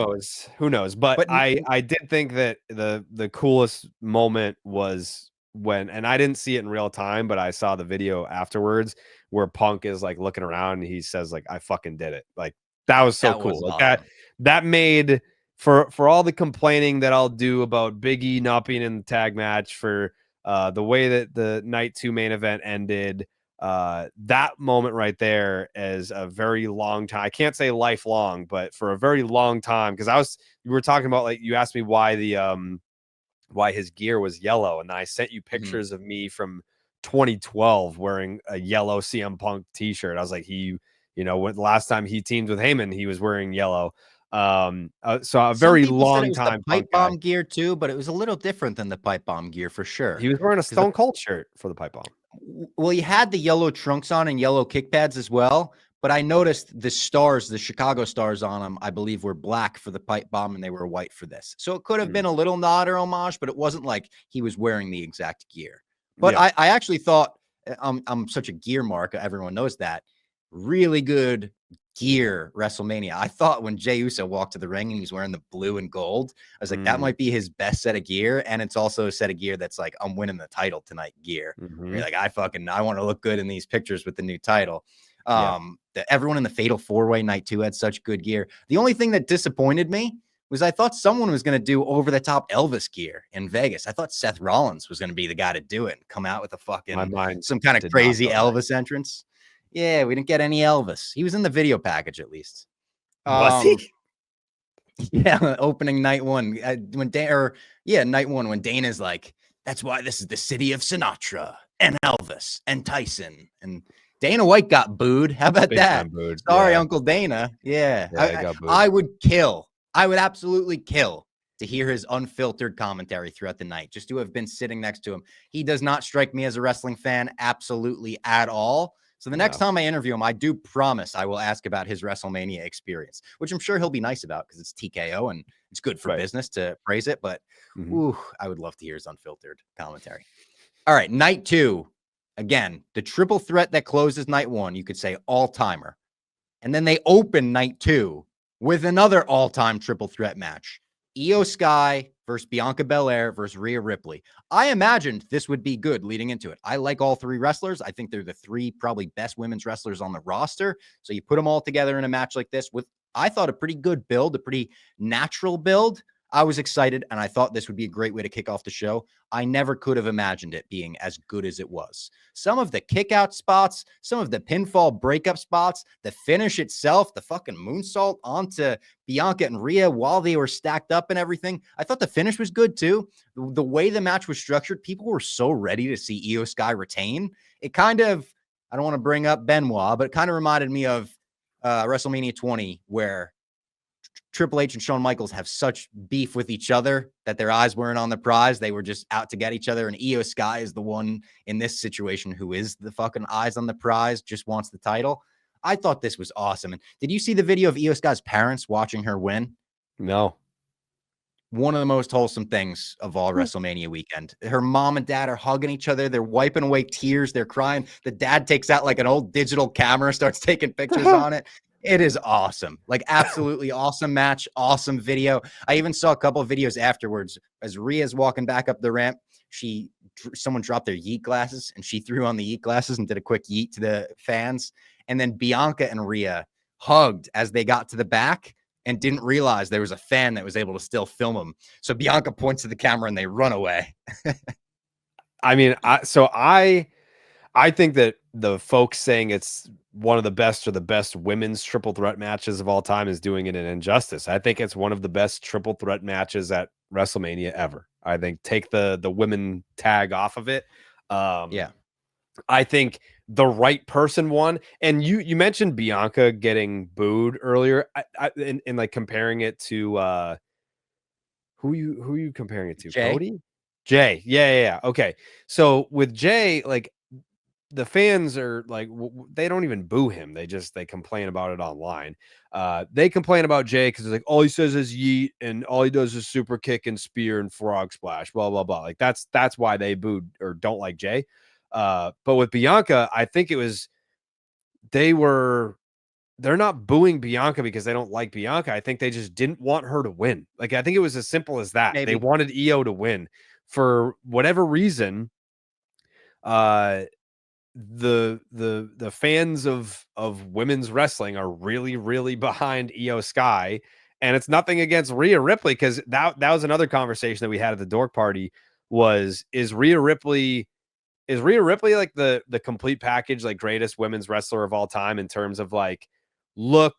knows? But I did think that the coolest moment was when, and I didn't see it in real time, but I saw the video afterwards where Punk is like looking around and he says like, I fucking did it. Like that was so cool. Like awesome. That made for all the complaining that I'll do about Big E not being in the tag match, for the way that the night 2 main event ended, that moment right there is a very long time. I can't say lifelong, but for a very long time, because you were talking about, like, you asked me why why his gear was yellow, and I sent you pictures of me from 2012 wearing a yellow CM Punk t-shirt. I was like, when the last time he teamed with Heyman, he was wearing yellow. So a very long time pipe bomb gear too, but it was a little different than the pipe bomb gear for sure. He was wearing a Stone Cold shirt for the pipe bomb. Well, he had the yellow trunks on and yellow kick pads as well, but I noticed the stars, the Chicago stars on them, I believe were black for the pipe bomb and they were white for this. So it could have been a little nod or homage, but it wasn't like he was wearing the exact gear. But I actually thought, I'm such a gear mark, everyone knows that. really good gear WrestleMania. I thought when Jey Uso walked to the ring and he was wearing the blue and gold, I was like, that might be his best set of gear. And it's also a set of gear that's like, I'm winning the title tonight gear. You're like, I want to look good in these pictures with the new title. Everyone in the Fatal 4-Way night 2 had such good gear. The only thing that disappointed me was I thought someone was going to do over the top Elvis gear in Vegas. I thought Seth Rollins was going to be the guy to do it and come out with a fucking some kind of crazy Elvis entrance. Yeah, we didn't get any Elvis. He was in the video package at least. Was he? Yeah, opening night 1 night 1 when Dana's like, that's why this is the city of Sinatra and Elvis and Tyson, and Dana White got booed. How about that? Sorry, Uncle Dana. Yeah, I would absolutely kill to hear his unfiltered commentary throughout the night, just to have been sitting next to him. He does not strike me as a wrestling fan absolutely at all. So the next time I interview him, I do promise I will ask about his WrestleMania experience, which I'm sure he'll be nice about because it's TKO and it's good for business to praise it. But I would love to hear his unfiltered commentary. All right, night 2. Again, the triple threat that closes night 1, you could say all-timer. And then they open night 2 with another all-time triple threat match. Io Sky versus Bianca Belair versus Rhea Ripley. I imagined this would be good leading into it. I like all 3 wrestlers. I think they're the 3 probably best women's wrestlers on the roster. So you put them all together in a match like this with, I thought, a pretty good build, a pretty natural build. I was excited, and I thought this would be a great way to kick off the show. I never could have imagined it being as good as it was. Some of the kick-out spots, some of the pinfall breakup spots, the finish itself, the fucking moonsault onto Bianca and Rhea while they were stacked up and everything. I thought the finish was good, too. The way the match was structured, people were so ready to see Io Sky retain. It kind of, I don't want to bring up Benoit, but it kind of reminded me of WrestleMania 20, where Triple H and Shawn Michaels have such beef with each other that their eyes weren't on the prize. They were just out to get each other. And Io Sky is the one in this situation who is the fucking eyes on the prize, just wants the title. I thought this was awesome. And did you see the video of Io Sky's parents watching her win? No. One of the most wholesome things of all WrestleMania weekend. Her mom and dad are hugging each other. They're wiping away tears. They're crying. The dad takes out like an old digital camera, starts taking pictures on it. It is awesome. Like, absolutely awesome match. Awesome video. I even saw a couple of videos afterwards as Rhea's walking back up the ramp. Someone dropped their yeet glasses and she threw on the yeet glasses and did a quick yeet to the fans. And then Bianca and Rhea hugged as they got to the back and didn't realize there was a fan that was able to still film them. So Bianca points to the camera and they run away. I mean, I think that the folks saying it's one of the best or the best women's triple threat matches of all time is doing it an injustice. I think it's one of the best triple threat matches at WrestleMania ever. I think take the women tag off of it. I think the right person won. And you mentioned Bianca getting booed earlier. In like comparing it to who are you comparing it to? Jey? Cody? Jey. Yeah. Okay. So with Jey, like, the fans are like, they don't even boo him. They complain about it online. They complain about Jey because it's like, all he says is yeet and all he does is super kick and spear and frog splash, blah, blah, blah. Like that's why they booed or don't like Jey. But with Bianca, I think it was, they're not booing Bianca because they don't like Bianca. I think they just didn't want her to win. Like, I think it was as simple as that. Maybe. They wanted Io to win for whatever reason. The fans of women's wrestling are really, really behind Io Sky, and it's nothing against Rhea Ripley, because that was another conversation that we had at the dork party. Is Rhea Ripley like the complete package, like greatest women's wrestler of all time in terms of like look,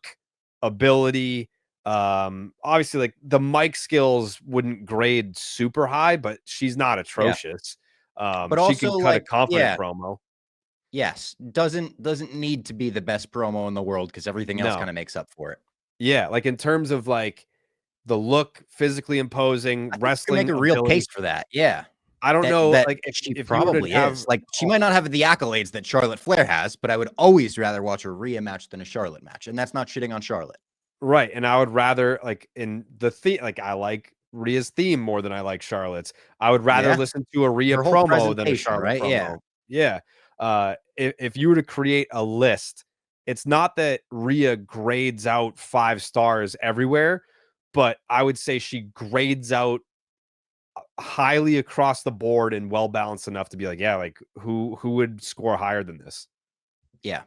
ability? Obviously, like the mic skills wouldn't grade super high, but she's not atrocious. But also, she can cut a confident promo. Yes, doesn't need to be the best promo in the world because everything else kind of makes up for it. Yeah, like in terms of like the look, physically imposing, wrestling, make a real case for that. Yeah, I don't know. That like if probably is. Like, she might not have the accolades that Charlotte Flair has, but I would always rather watch a Rhea match than a Charlotte match, and that's not shitting on Charlotte. Right, and I would rather, like, in the like, I like Rhea's theme more than I like Charlotte's. I would rather listen to a Rhea promo than a Charlotte promo. Yeah. If you were to create a list it's not that Rhea grades out 5 stars everywhere, but I would say she grades out highly across the board and well balanced enough to be like, yeah, like who would score higher than this? Yeah.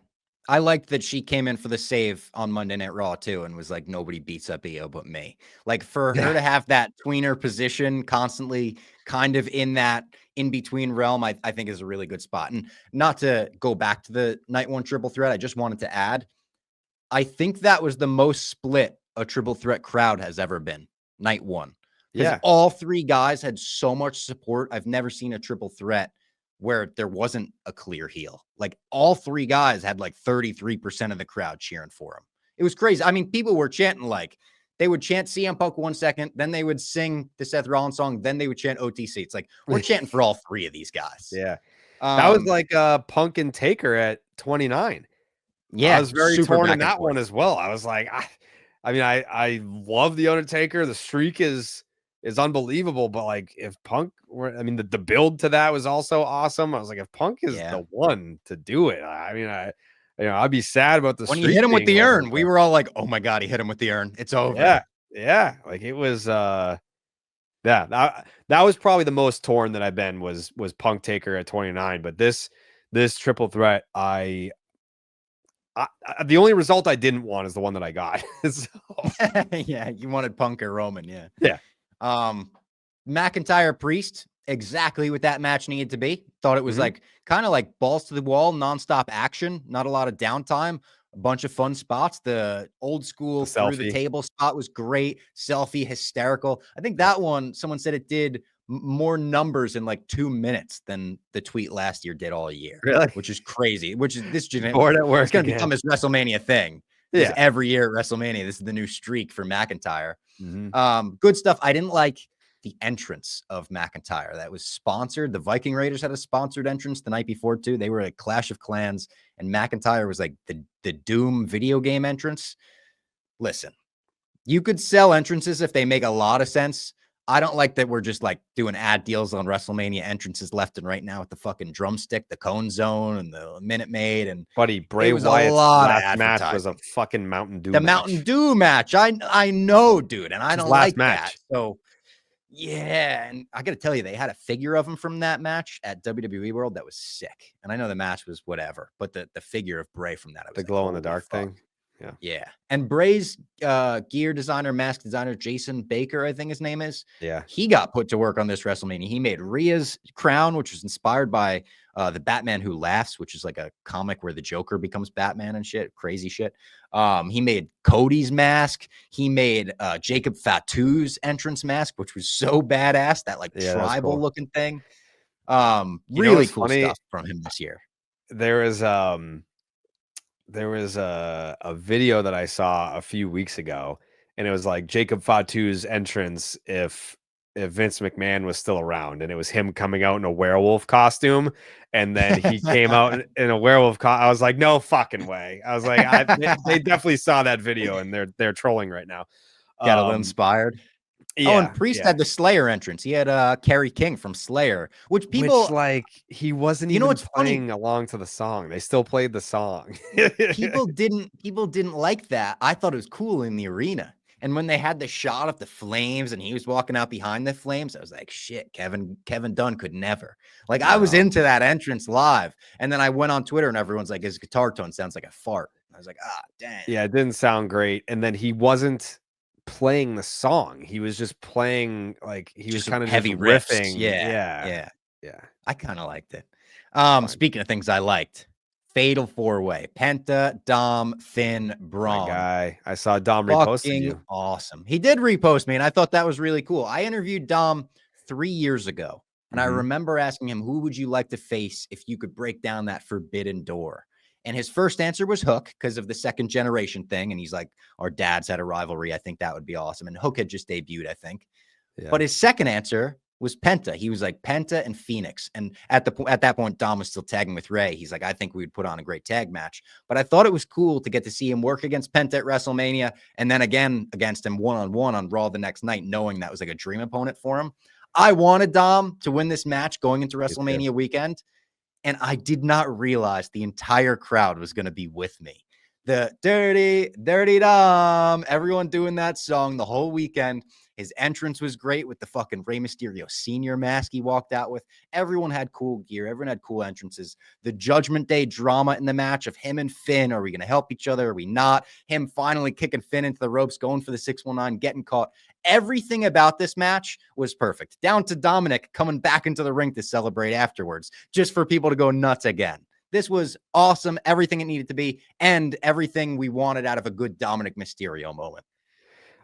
I liked that she came in for the save on Monday Night Raw too and was like, nobody beats up Io but me. Like for her to have that tweener position constantly kind of in that in-between realm, I think is a really good spot. And not to go back to the night one triple threat, I just wanted to add, I think that was the most split a triple threat crowd has ever been, night one. Because all 3 guys had so much support. I've never seen a triple threat where there wasn't a clear heel. Like all 3 guys had like 33% of the crowd cheering for him. It was crazy. I mean, people were chanting like they would chant CM Punk 1 second, then they would sing the Seth Rollins song, then they would chant OTC. It's like we're chanting for all 3 of these guys. Yeah. That was like Punk and Taker at 29. Yeah. I was very torn in that one as well. I was like, I love the Undertaker. The streak is unbelievable, but like if Punk were, I mean, the build to that was also awesome. I was like, if Punk is the one to do it, I mean, I'd be sad about the when streak you hit him with the over, urn. We were all like, oh my God, he hit him with the urn. It's over. Yeah. Like it was, that was probably the most torn that I've been was Punk Taker at 29. But this triple threat, I the only result I didn't want is the one that I got. So. Yeah, you wanted Punk or Roman, yeah. McIntyre Priest, exactly what that match needed to be. Thought it was like kind of like balls to the wall, nonstop action, not a lot of downtime, a bunch of fun spots. The old school through the table spot was great. Selfie, hysterical. I think that one, someone said it did more numbers in like 2 minutes than the tweet last year did all year. Really? Which is crazy. Which is this board at work. It's going to become his WrestleMania thing. Yeah. Every year at WrestleMania, this is the new streak for McIntyre. Good stuff. I didn't like the entrance of McIntyre. That was sponsored. The Viking Raiders had a sponsored entrance the night before too. They were at Clash of Clans, and McIntyre was like the Doom video game entrance. Listen, you could sell entrances if they make a lot of sense. I don't like that we're just like doing ad deals on WrestleMania entrances left and right now with the fucking drumstick, the Cone Zone, and the Minute Maid. And buddy, Bray Wyatt's last match was a fucking Mountain Dew. Mountain Dew match. I know, dude, and I don't like that. So yeah, and I got to tell you, they had a figure of him from that match at WWE World that was sick. And I know the match was whatever, but the figure of Bray from that, the glow in the dark thing. Yeah. And Bray's gear designer, mask designer, Jason Baker, I think his name is. Yeah. He got put to work on this WrestleMania. He made Rhea's crown, which was inspired by the Batman Who Laughs, which is like a comic where the Joker becomes Batman and shit. Crazy shit. He made Cody's mask. He made Jacob Fatu's entrance mask, which was so badass. That like tribal looking thing. Really cool stuff from him this year. There was a video that I saw a few weeks ago, and it was like Jacob Fatu's entrance if Vince McMahon was still around, and it was him coming out in a werewolf costume, and then he came out in a werewolf I was like, no fucking way. I was like, they definitely saw that video, and they're trolling right now. Got a little inspired. Yeah, and Priest had the Slayer entrance. He had Kerry King from Slayer, which like he wasn't even playing along to the song. They still played the song. people didn't like that. I thought it was cool in the arena. And when they had the shot of the flames and he was walking out behind the flames, I was like, shit, Kevin Dunn could never. Like, no. I was into that entrance live. And then I went on Twitter and everyone's like, his guitar tone sounds like a fart. I was like, dang. Yeah, it didn't sound great. And then he wasn't playing the song. He was just playing like he was kind of heavy riffing. Yeah. I kind of liked it. Speaking of things I liked, Fatal 4-Way, Penta, Dom, Finn, Braun. My guy. I saw Dom reposted you. Awesome. He did repost me, and I thought that was really cool. I interviewed Dom 3 years ago, and I remember asking him, who would you like to face if you could break down that forbidden door? And his first answer was Hook because of the second generation thing. And he's like, our dads had a rivalry. I think that would be awesome. And Hook had just debuted, I think. Yeah. But his second answer was Penta. He was like Penta and Phoenix. And at that point, Dom was still tagging with Ray. He's like, I think we would put on a great tag match. But I thought it was cool to get to see him work against Penta at WrestleMania and then again against him one-on-one on Raw the next night, knowing that was like a dream opponent for him. I wanted Dom to win this match going into WrestleMania weekend. And I did not realize the entire crowd was going to be with me. The Dirty, Dirty Dom. Everyone doing that song the whole weekend. His entrance was great with the fucking Rey Mysterio senior mask he walked out with. Everyone had cool gear. Everyone had cool entrances. The Judgment Day drama in the match of him and Finn. Are we going to help each other? Are we not? Him finally kicking Finn into the ropes, going for the 619, getting caught. Everything about this match was perfect. Down to Dominic coming back into the ring to celebrate afterwards, just for people to go nuts again. This was awesome. Everything it needed to be, and everything we wanted out of a good Dominic Mysterio moment.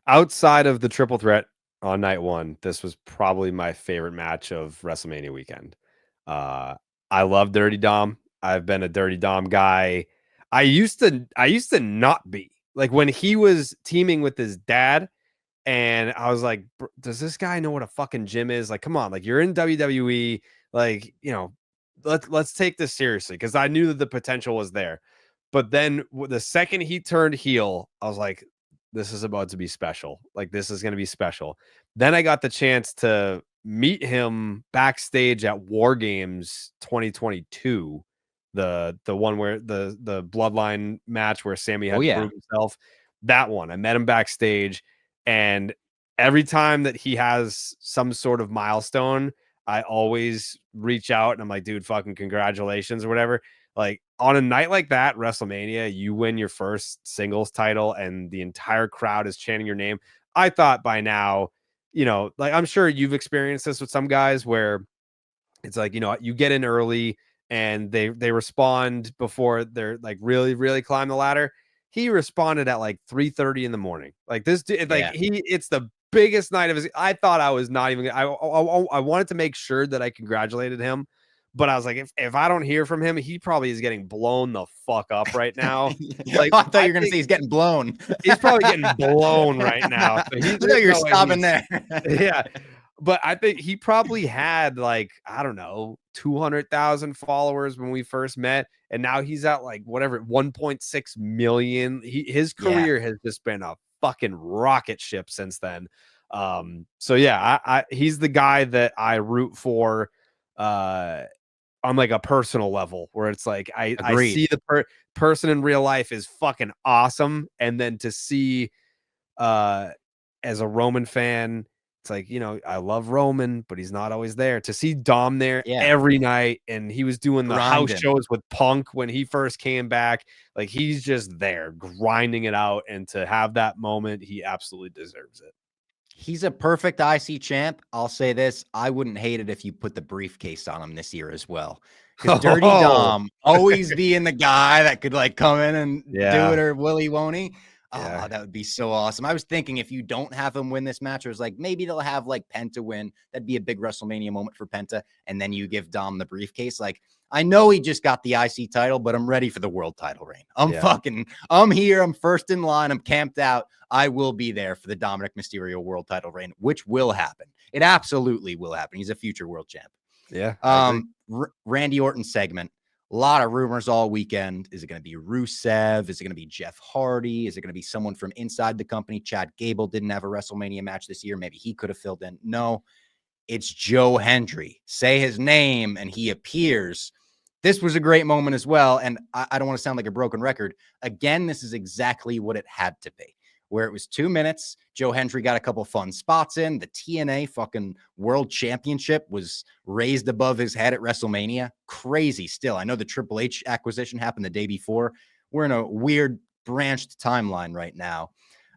Outside of the triple threat on night one, this was probably my favorite match of WrestleMania weekend. I love Dirty Dom. I've been a Dirty Dom guy. I used to not be, like, when he was teaming with his dad, and I was like, does this guy know what a fucking gym is? Like, come on, like, you're in WWE, like, you know, let's take this seriously, because I knew that the potential was there. But then the second he turned heel, I was like, this is about to be special. Like, this is going to be special. Then I got the chance to meet him backstage at War Games 2022, the one where the Bloodline match where Sammy had to prove himself. That one, I met him backstage, and every time that he has some sort of milestone, I always reach out and I'm like, dude, fucking congratulations or whatever. Like, on a night like that, WrestleMania, you win your first singles title and the entire crowd is chanting your name. I thought by now, you know, like, I'm sure you've experienced this with some guys where it's like, you know, you get in early and they respond before they're like really climb the ladder. He responded at like 3:30 in the morning. Like, this, like, it's the biggest night of his. I thought I was not even. I wanted to make sure that I congratulated him, but I was like, if I don't hear from him, he probably is getting blown the fuck up right now. Like, I thought you were going to say he's getting blown. He's probably getting blown right now. So I thought you were stopping there. Yeah. But I think he probably had, like, I don't know, 200,000 followers when we first met. And now he's at like whatever, 1.6 million. His career has just been a fucking rocket ship since then. So yeah, he's the guy that I root for on like a personal level, where it's like, I see the person in real life is fucking awesome. And then to see as a Roman fan, it's like, you know, I love Roman, but he's not always there. To see Dom there every night, and he was doing the house shows with Punk when he first came back. Like, he's just there grinding it out, and to have that moment, he absolutely deserves it. He's a perfect IC champ. I'll say this. I wouldn't hate it if you put the briefcase on him this year as well. Because Dirty Dom always being the guy that could, like, come in and do it, or will he, won't he? Oh, that would be so awesome. I was thinking, if you don't have him win this match, it was like, maybe they'll have like Penta win. That'd be a big WrestleMania moment for Penta. And then you give Dom the briefcase. Like, I know he just got the IC title, but I'm ready for the world title reign. I'm here. I'm first in line. I'm camped out. I will be there for the Dominic Mysterio world title reign, which will happen. It absolutely will happen. He's a future world champ. Yeah. Randy Orton segment. A lot of rumors all weekend. Is it going to be Rusev? Is it going to be Jeff Hardy? Is it going to be someone from inside the company? Chad Gable didn't have a WrestleMania match this year. Maybe he could have filled in. No, it's Joe Hendry. Say his name and he appears. This was a great moment as well. And I don't want to sound like a broken record. Again, this is exactly what it had to be, where it was 2 minutes. Joe Hendry got a couple fun spots in. The TNA fucking world championship was raised above his head at WrestleMania. Crazy still. I know the Triple H acquisition happened the day before. We're in a weird branched timeline right now.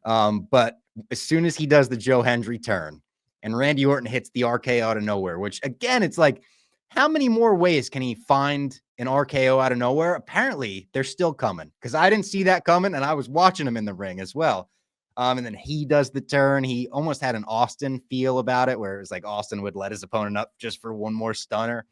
But as soon as he does the Joe Hendry turn and Randy Orton hits the RKO out of nowhere, which again, it's like, how many more ways can he find an RKO out of nowhere? Apparently they're still coming, because I didn't see that coming and I was watching him in the ring as well. And then he does the turn. He almost had an Austin feel about it, where it was like Austin would let his opponent up just for one more stunner.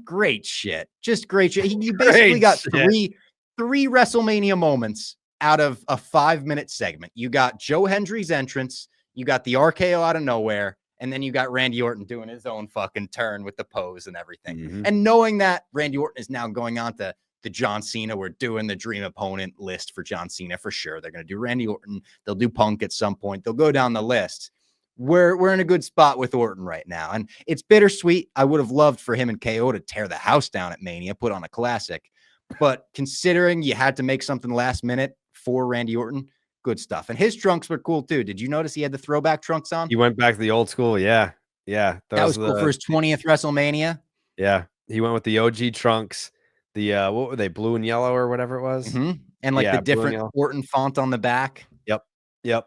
Great shit. Just great shit. He basically got three WrestleMania moments out of a 5-minute segment. You got Joe Hendry's entrance. You got the RKO out of nowhere. And then you got Randy Orton doing his own fucking turn with the pose and everything. Mm-hmm. And knowing that Randy Orton is now going on to the John Cena, we're doing the dream opponent list for John Cena for sure. They're going to do Randy Orton. They'll do Punk at some point. They'll go down the list. We're in a good spot with Orton right now. And it's bittersweet. I would have loved for him and KO to tear the house down at Mania, put on a classic. But considering you had to make something last minute for Randy Orton, good stuff. And his trunks were cool too. Did you notice he had the throwback trunks on? He went back to the old school. Yeah. That was cool for his 20th WrestleMania. Yeah. He went with the OG trunks. The what were they, blue and yellow or whatever it was? And like the different Orton font on the back. Yep.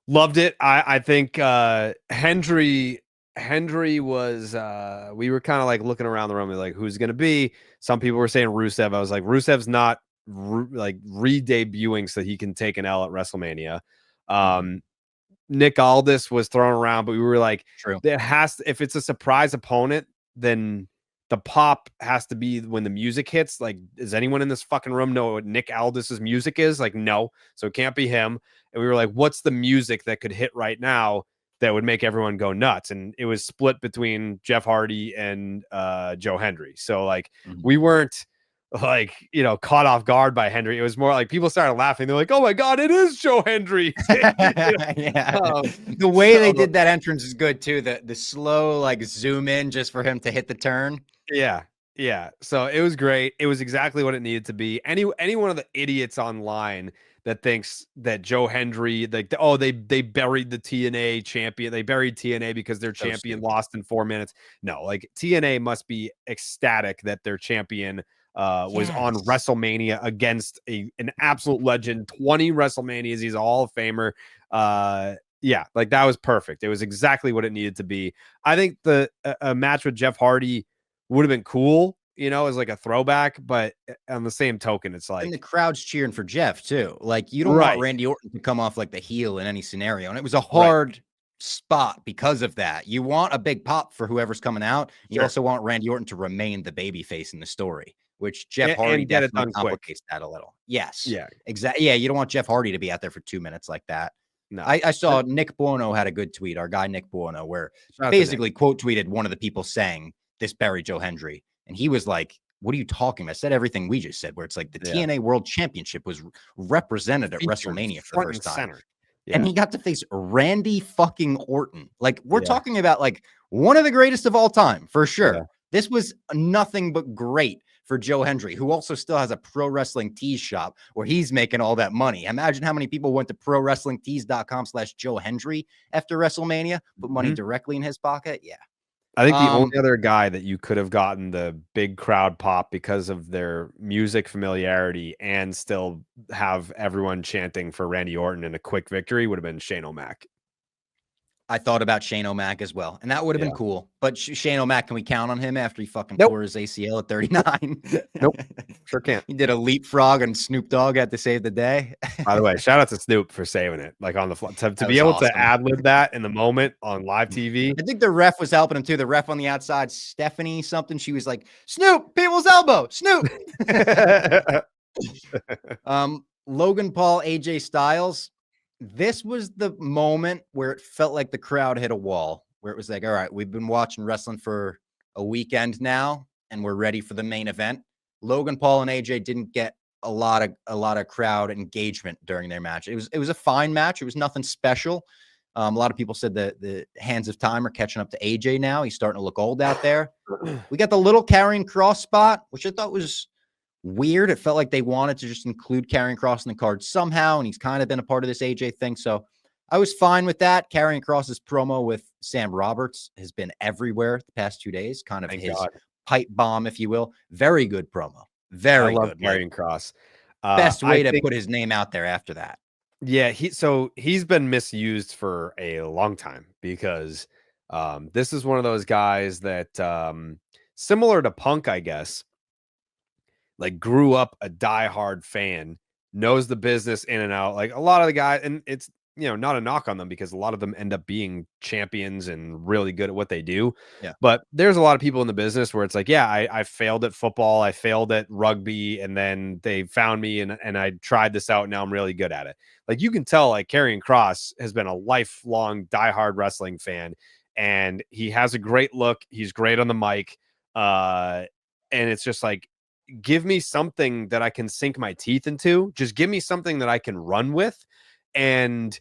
Loved it. I think Hendry was we were kind of like looking around the room like who's gonna be. Some people were saying Rusev. I was like, Rusev's not re-debuting so he can take an L at WrestleMania. Nick Aldis was thrown around, but we were like, true. If it's a surprise opponent, then the pop has to be when the music hits. Like, does anyone in this fucking room know what Nick Aldis's music is? Like, no. So it can't be him. And we were like, what's the music that could hit right now that would make everyone go nuts? And it was split between Jeff Hardy and Joe Hendry. So like, we weren't like, caught off guard by Hendry. It was more like people started laughing. They're like, oh my God, it is Joe Hendry. The way they did that entrance is good too. The slow like zoom in just for him to hit the turn. Yeah. So it was great. It was exactly what it needed to be. Any one of the idiots online that thinks that Joe Hendry, like, they buried the TNA champion. They buried TNA because their champion lost in 4 minutes. No, like TNA must be ecstatic that their champion was on WrestleMania against an absolute legend. 20 WrestleManias. He's a Hall of Famer. Yeah, like that was perfect. It was exactly what it needed to be. I think a match with Jeff Hardy would have been cool, as like a throwback, but on the same token, it's like, and the crowd's cheering for Jeff too. Like, you don't want Randy Orton to come off like the heel in any scenario. And it was a hard spot because of that. You want a big pop for whoever's coming out. You also want Randy Orton to remain the baby face in the story, which Jeff Hardy definitely complicates that a little. Yes. Yeah. Exactly. Yeah. You don't want Jeff Hardy to be out there for 2 minutes like that. No. I saw Nick Buono had a good tweet, our guy Nick Buono, where basically quote tweeted one of the people saying this buried Joe Hendry. And he was like, what are you talking about? I said everything we just said, where it's like the TNA World Championship was represented at WrestleMania for the first time. And he got to face Randy fucking Orton. Like, we're talking about like one of the greatest of all time, for sure. This was nothing but great for Joe Hendry, who also still has a pro wrestling tees shop where he's making all that money. Imagine how many people went to prowrestlingtees.com/Joe Hendry after WrestleMania, put money directly in his pocket. Yeah. I think the only other guy that you could have gotten the big crowd pop because of their music familiarity and still have everyone chanting for Randy Orton in a quick victory would have been Shane O'Mac. I thought about Shane O'Mac as well, and that would have been cool. But Shane O'Mac, can we count on him after he fucking tore his ACL at 39? Nope, sure can't. He did a leapfrog and Snoop Dogg had to save the day. By the way, shout out to Snoop for saving it, like on the fly. To be able to ad-lib that in the moment on live TV. I think the ref was helping him too. The ref on the outside, Stephanie something, she was like, Snoop, people's elbow, Snoop. Logan Paul, AJ Styles. This was the moment where it felt like the crowd hit a wall, where it was like, all right, we've been watching wrestling for a weekend now, and we're ready for the main event. Logan Paul and AJ didn't get a lot of crowd engagement during their match. It was a fine match. It was nothing special. A lot of people said that the hands of time are catching up to AJ now. He's starting to look old out there. We got the little Karrion Kross spot, which I thought was weird. It felt like they wanted to just include Karrion Kross in the card somehow, and he's kind of been a part of this AJ thing. So I was fine with that. Karrion Kross's promo with Sam Roberts has been everywhere the past 2 days, kind of pipe bomb, if you will. Very good promo. Very good. Karrion Kross. Best way to put his name out there after that. Yeah, he's been misused for a long time because this is one of those guys that similar to Punk, I guess, like grew up a diehard fan, knows the business in and out. Like a lot of the guys, and it's not a knock on them because a lot of them end up being champions and really good at what they do. Yeah. But there's a lot of people in the business where it's like, yeah, I failed at football, I failed at rugby, and then they found me and I tried this out. And now I'm really good at it. Like you can tell, like Karrion Kross has been a lifelong diehard wrestling fan, and he has a great look. He's great on the mic. And it's just like, give me something that I can sink my teeth into. Just give me something that I can run with. And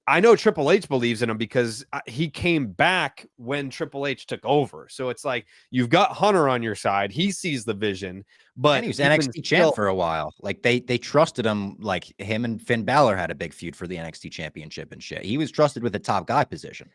I know Triple H believes in him because he came back when Triple H took over. So it's like you've got Hunter on your side. He sees the vision, And but he was even NXT still, champ for a while. Like they trusted him. Like him and Finn Balor had a big feud for the NXT championship and shit. He was trusted with a top guy position.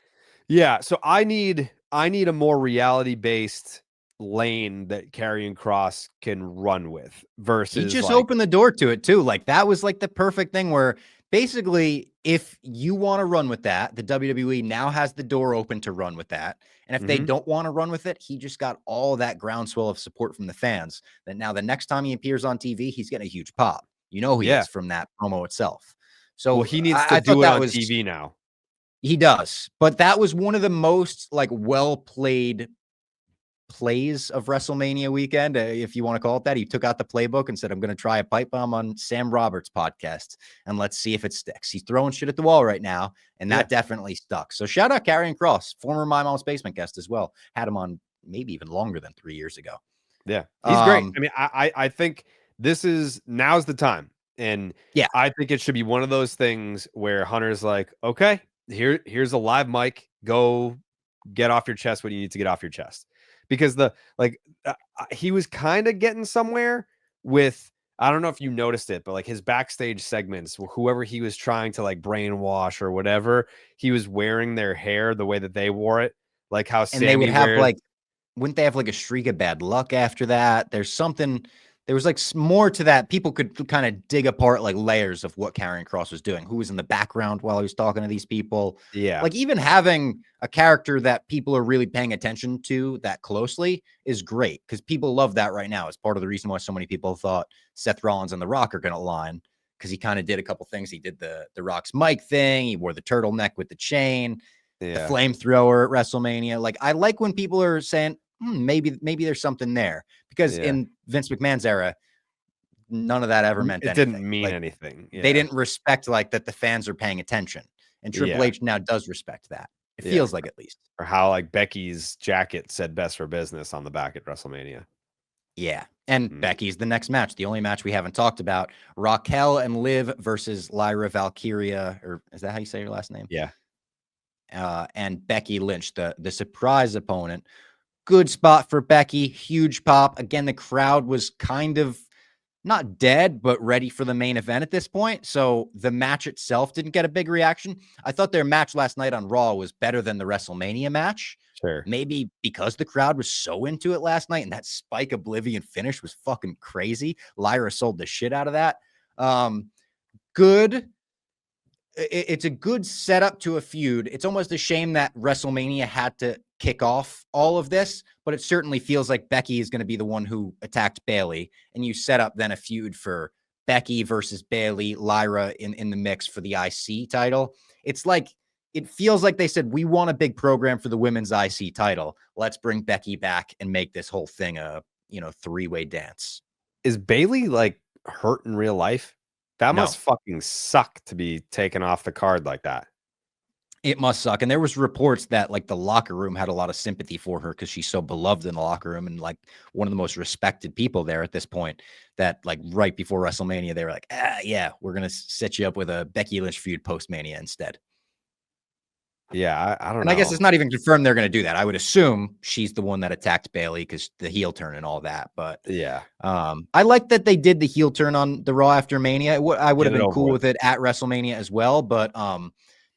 yeah. So I need a more reality based lane that Karrion Kross can run with He versus just like, opened the door to it too. Like that was like the perfect thing where basically if you want to run with that, the WWE now has the door open to run with that. And if they don't want to run with it, he just got all that groundswell of support from the fans that now the next time he appears on TV, he's getting a huge pop. You know, he yeah. is from that promo itself. Well, So he needs to I thought do it that on was, TV now. he does, but that was one of the most like well played plays of WrestleMania weekend, if you want to call it that. He took out the playbook and said, I'm going to try a pipe bomb on Sam Roberts' podcast and let's see if it sticks. He's throwing shit at the wall right now, and that definitely stuck. So shout out Karrion Kross, former My Mom's Basement guest as well. Had him on maybe even longer than 3 years ago. Yeah, he's great. I mean, I think now's the time. And yeah, I think it should be one of those things where Hunter's like, okay, here's a live mic. Go get off your chest what you need to get off your chest. Because he was kind of getting somewhere with, I don't know if you noticed it, but like his backstage segments, whoever he was trying to like brainwash or whatever, he was wearing their hair the way that they wore it. Like how and they would Sammy have wears. like, wouldn't they have like a streak of bad luck after that? There's something, there was like more to that. People could kind of dig apart like layers of what Karrion Kross was doing, who was in the background while he was talking to these people. Yeah. Like even having a character that people are really paying attention to that closely is great because people love that right now. It's part of the reason why so many people thought Seth Rollins and The Rock are going to align, because he kind of did a couple things. He did the Rock's mic thing. He wore the turtleneck with the chain, the flamethrower at WrestleMania. Like I like when people are saying, maybe there's something there, because in Vince McMahon's era, none of that ever meant anything. It didn't mean like, anything. They didn't respect like that the fans are paying attention. And Triple H now does respect that. It feels like, at least. Or how like Becky's jacket said best for business on the back at WrestleMania. Yeah. And Becky's the next match. The only match we haven't talked about. Raquel and Liv versus Lyra Valkyria, or is that how you say your last name? Yeah. And Becky Lynch, the surprise opponent. Good spot for Becky. Huge pop. Again, the crowd was kind of not dead, but ready for the main event at this point. So the match itself didn't get a big reaction. I thought their match last night on Raw was better than the WrestleMania match. Sure. Maybe because the crowd was so into it last night, and that Spike Oblivion finish was fucking crazy. Lyra sold the shit out of that. Good. It's a good setup to a feud. It's almost a shame that WrestleMania had to kick off all of this, but it certainly feels like Becky is going to be the one who attacked Bayley, and you set up then a feud for Becky versus Bayley, Lyra in the mix for the IC title. It's like, it feels like they said, we want a big program for the women's IC title. Let's bring Becky back and make this whole thing a, three-way dance. Is Bayley like hurt in real life? That must fucking suck to be taken off the card like that. It must suck. And there was reports that like the locker room had a lot of sympathy for her because she's so beloved in the locker room and like one of the most respected people there at this point, that like right before WrestleMania, they were like, yeah, we're going to set you up with a Becky Lynch feud post-Mania instead. Yeah, I don't know. And I guess it's not even confirmed they're going to do that. I would assume she's the one that attacked Bayley because the heel turn and all that. But yeah, I like that they did the heel turn on the Raw After Mania. I would have been cool with it at WrestleMania as well. But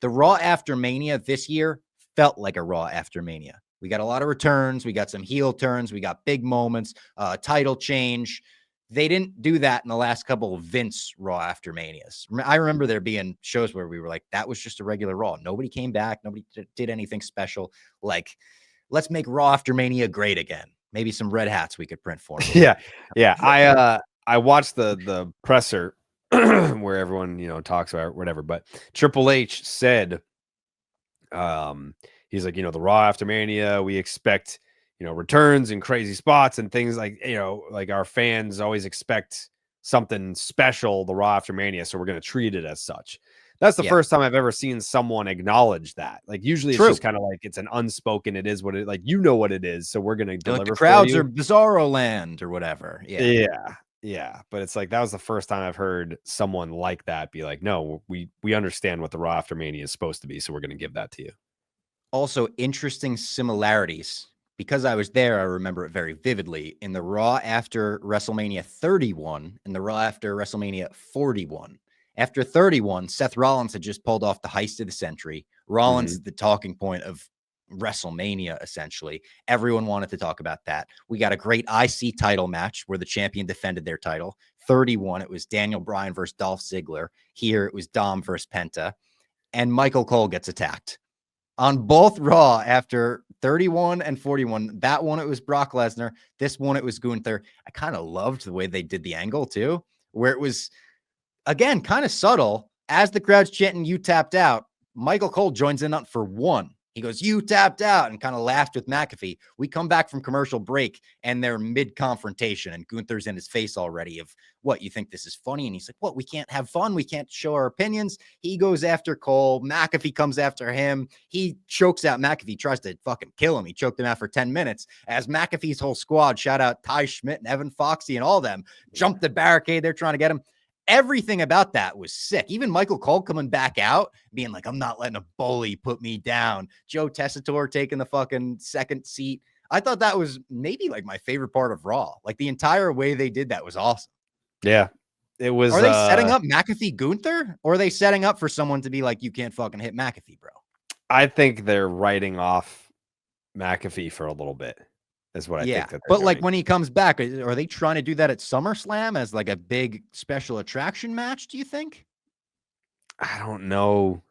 the Raw After Mania this year felt like a Raw After Mania. We got a lot of returns. We got some heel turns. We got big moments, title change. They didn't do that in the last couple of Vince Raw After Manias. I remember there being shows where we were like, that was just a regular Raw. Nobody came back. Nobody did anything special. Like, let's make Raw After Mania great again. Maybe some red hats we could print for them. Yeah. I watched the presser where everyone, talks about whatever, but Triple H said, he's like, the Raw After Mania, we expect, returns and crazy spots and things like, like our fans always expect something special, the Raw After Mania. So we're going to treat it as such. That's the first time I've ever seen someone acknowledge that. Like usually it's just kind of like, it's an unspoken, it is what it, like, what it is. So we're going to deliver. Like the crowds are Bizarro land or whatever. Yeah. Yeah, but it's like that was the first time I've heard someone like that be like, "No, we understand what the Raw After Mania is supposed to be, so we're going to give that to you." Also, interesting similarities. Because I was there, I remember it very vividly. In the Raw after WrestleMania 31 and the Raw after WrestleMania 41. After 31, Seth Rollins had just pulled off the heist of the century. Rollins is the talking point of WrestleMania, essentially. Everyone wanted to talk about that. We got a great IC title match where the champion defended their title. 31, it was Daniel Bryan versus Dolph Ziggler. Here, it was Dom versus Penta. And Michael Cole gets attacked. On both Raw after 31 and 41. That one, it was Brock Lesnar. This one, it was Gunther. I kind of loved the way they did the angle too, where it was, again, kind of subtle. As the crowd's chanting, "You tapped out," Michael Cole joins in on for one. He goes, "You tapped out," and kind of laughed with McAfee. We come back from commercial break and they're mid-confrontation and Gunther's in his face already of, "What, you think this is funny?" And he's like, "What, we can't have fun? We can't show our opinions?" He goes after Cole. McAfee comes after him. He chokes out McAfee, tries to fucking kill him. He choked him out for 10 minutes as McAfee's whole squad, shout out Ty Schmidt and Evan Foxy and all them, jumped the barricade. They're trying to get him. Everything about that was sick. Even Michael Cole coming back out, being like, "I'm not letting a bully put me down." Joe Tessitore taking the fucking second seat. I thought that was maybe like my favorite part of Raw. Like the entire way they did that was awesome. Yeah, it was. Are they setting up McAfee Gunther, or are they setting up for someone to be like, "You can't fucking hit McAfee, bro"? I think they're writing off McAfee for a little bit. Is what I think that. But like when he comes back, are they trying to do that at SummerSlam as like a big special attraction match? Do you think? I don't know.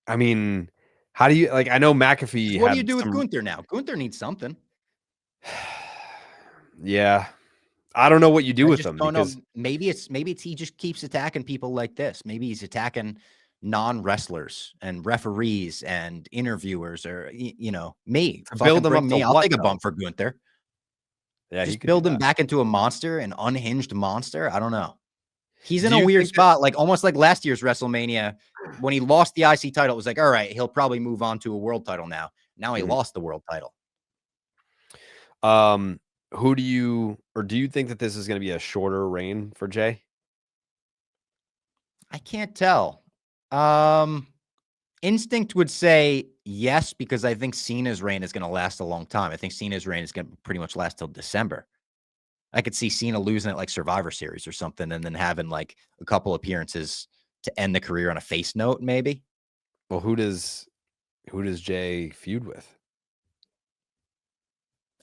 I mean, how do you like? I know McAfee. What do you do with Gunther now? Gunther needs something. Yeah, I don't know what you do with him because maybe it's he just keeps attacking people like this. Maybe he's attacking non-wrestlers and referees and interviewers, or me. Build him up. Me. I'll take a bump for Gunther. Yeah, just build him back into a monster, an unhinged monster. I don't know. He's in a weird spot, like almost like last year's WrestleMania when he lost the IC title. It was like, all right, he'll probably move on to a world title now. Now he lost the world title. Who do you think that this is going to be a shorter reign for Jey? I can't tell. Instinct would say yes, because I think Cena's reign is going to last a long time. I think Cena's reign is going to pretty much last till December. I could see Cena losing it like Survivor Series or something, and then having like a couple appearances to end the career on a face note, maybe. Well, who does Jey feud with?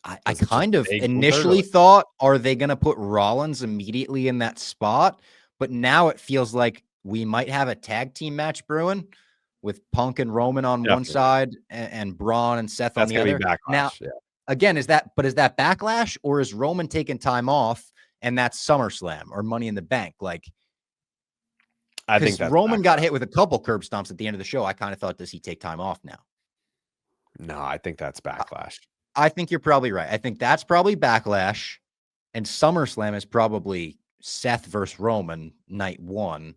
I kind of initially thought, are they going to put Rollins immediately in that spot? But now it feels like we might have a tag team match brewing with Punk and Roman on one side and Braun and Seth on the other. Now, again, is that Backlash, or is Roman taking time off and that's SummerSlam or Money in the Bank? Like, I think Roman got hit with a couple curb stomps at the end of the show. I kind of thought, does he take time off now? No, I think that's Backlash. I think you're probably right. I think that's probably Backlash, and SummerSlam is probably Seth versus Roman night 1,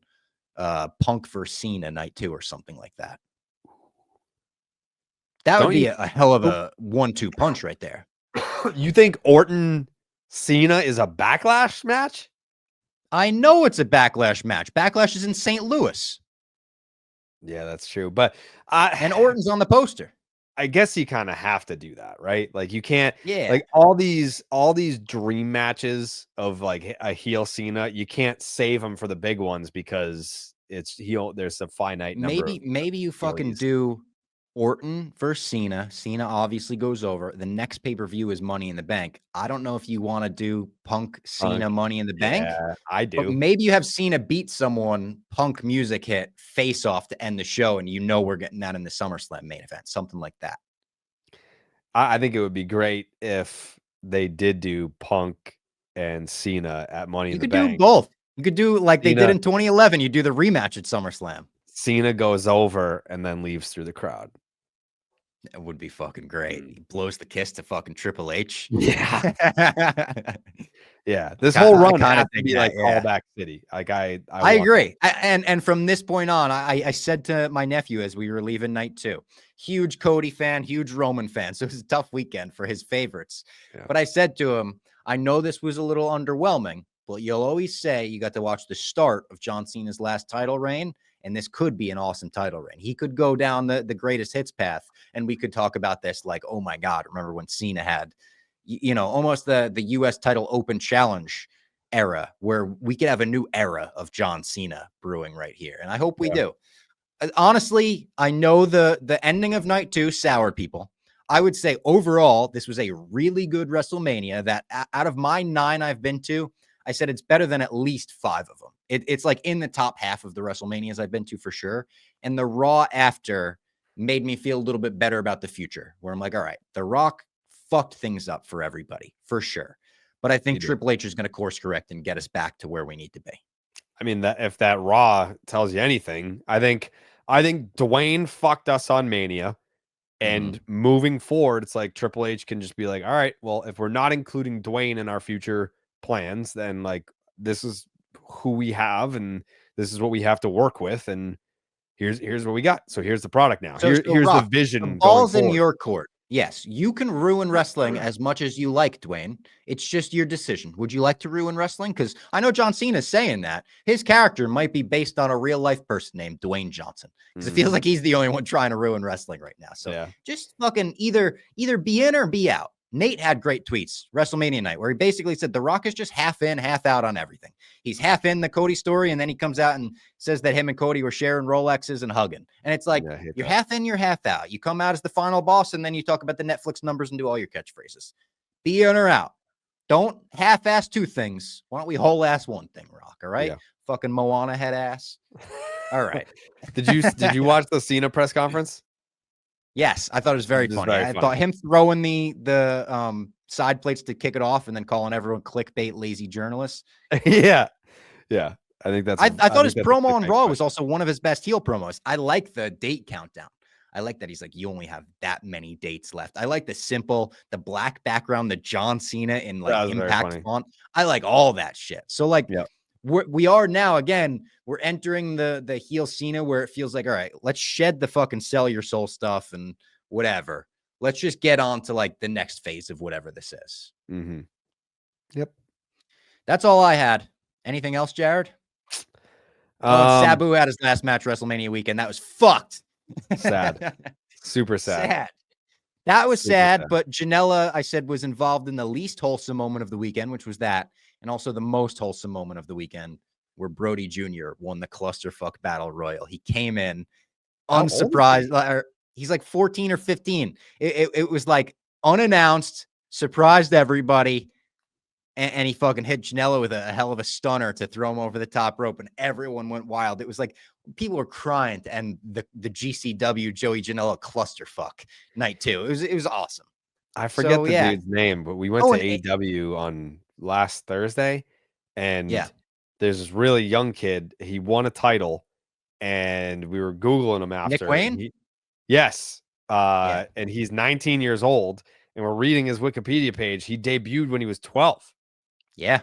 Punk versus Cena night 2, or something like that. That would be a hell of a 1-2 punch right there. You think Orton Cena is a Backlash match? I know it's a Backlash match. Backlash is in St. Louis. Yeah, that's true. But and Orton's on the poster. I guess you kind of have to do that, right? Like you can't, yeah. Like all these dream matches of like a heel Cena, you can't save them for the big ones because there's a finite number. Maybe you fucking do Orton versus Cena. Cena obviously goes over. The next pay-per-view is Money in the Bank. I don't know if you want to do Punk Cena Money in the Bank. I do. But maybe you have Cena beat someone, Punk music hit, face off to end the show, and we're getting that in the SummerSlam main event, something like that. I think it would be great if they did do Punk and Cena at Money in the Bank. You could do both. You could do like they did in 2011. You do the rematch at SummerSlam. Cena goes over and then leaves through the crowd. It would be fucking great. He blows the kiss to fucking Triple H. Yeah. Yeah. This whole run kind of to be like callback city. Like I agree. And from this point on, I said to my nephew as we were leaving night 2, huge Cody fan, huge Roman fan. So it was a tough weekend for his favorites. Yeah. But I said to him, I know this was a little underwhelming, but you'll always say you got to watch the start of John Cena's last title reign. And this could be an awesome title reign. He could go down the greatest hits path. And we could talk about this like, oh my God, remember when Cena had, almost the US title open challenge era where we could have a new era of John Cena brewing right here. And I hope we do. Honestly, I know the ending of night 2 soured people. I would say overall, this was a really good WrestleMania that out of my 9 I've been to, I said it's better than at least 5 of them. It's like in the top half of the WrestleManias I've been to for sure. And the Raw after made me feel a little bit better about the future, where I'm like, all right, The Rock fucked things up for everybody, for sure. But I think Triple H is going to course correct and get us back to where we need to be. I mean, that if that Raw tells you anything, I think Dwayne fucked us on Mania. And moving forward, it's like Triple H can just be like, all right, well, if we're not including Dwayne in our future plans, then like this is who we have and this is what we have to work with. And here's what we got. So here's the product now. So here's Rock, the vision. The ball's in your court. Yes, you can ruin wrestling as much as you like, Dwayne. It's just your decision. Would you like to ruin wrestling? Because I know John Cena is saying that his character might be based on a real life person named Dwayne Johnson. Because it feels like he's the only one trying to ruin wrestling right now. So just fucking either be in or be out. Nate had great tweets WrestleMania night where he basically said The Rock is just half in, half out on everything. He's half in the Cody story, and then he comes out and says that him and Cody were sharing Rolexes and hugging. And it's like, you're half in, you're half out. You come out as the final boss, and then you talk about the Netflix numbers and do all your catchphrases. Be in or out. Don't half-ass 2 things. Why don't we whole-ass 1 thing, Rock, all right? Fucking Moana head ass. All right. Did you watch the Cena press conference? Yes, I thought it was very funny. I thought him throwing the side plates to kick it off and then calling everyone clickbait lazy journalists. Yeah. I think that's. I thought his promo on Raw was also one of his best heel promos. I like the date countdown. I like that he's like, you only have that many dates left. I like the black background, the John Cena in like Impact font. I like all that shit. So like, we are now, again, we're entering the heel Cena where it feels like, all right, let's shed the fucking sell your soul stuff and whatever. Let's just get on to like the next phase of whatever this is. Yep. That's all I had. Anything else, Jared? Sabu had his last match WrestleMania weekend. That was fucked. Sad. Super sad. That was sad, but Janela, I said, was involved in the least wholesome moment of the weekend, which was that. And also the most wholesome moment of the weekend where Brody Jr. won the clusterfuck battle royal. He came in unsurprised. He's like 14 or 15. It was like unannounced, surprised everybody. And he fucking hit Janela with a hell of a stunner to throw him over the top rope. And everyone went wild. It was like people were crying to end the GCW Joey Janela clusterfuck night 2. It was awesome. I forget the dude's name, but we went to AEW on last Thursday, and there's this really young kid. He won a title, and we were Googling him after. Nick Wayne? Yes. And he's 19 years old, and we're reading his Wikipedia page. He debuted when he was 12. Yeah.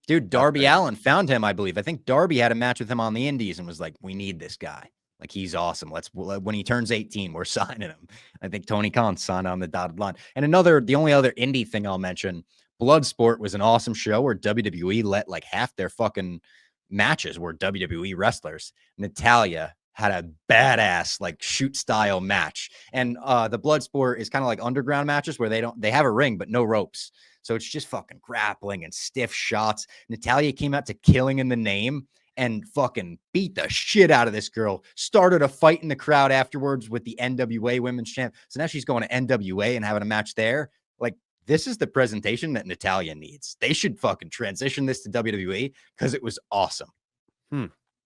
Dude, Darby Allin found him, I believe. I think Darby had a match with him on the Indies and was like, we need this guy. Like, he's awesome. When he turns 18, we're signing him. I think Tony Khan signed on the dotted line. And the only other indie thing I'll mention, Bloodsport was an awesome show where WWE let like half their fucking matches were WWE wrestlers. Natalya had a badass like shoot style match. And the Bloodsport is kind of like underground matches where they have a ring, but no ropes. So it's just fucking grappling and stiff shots. Natalya came out to Killing in the Name and fucking beat the shit out of this girl. Started a fight in the crowd afterwards with the NWA Women's Champ. So now she's going to NWA and having a match there. Like, this is the presentation that Natalya needs. They should fucking transition this to WWE because it was awesome.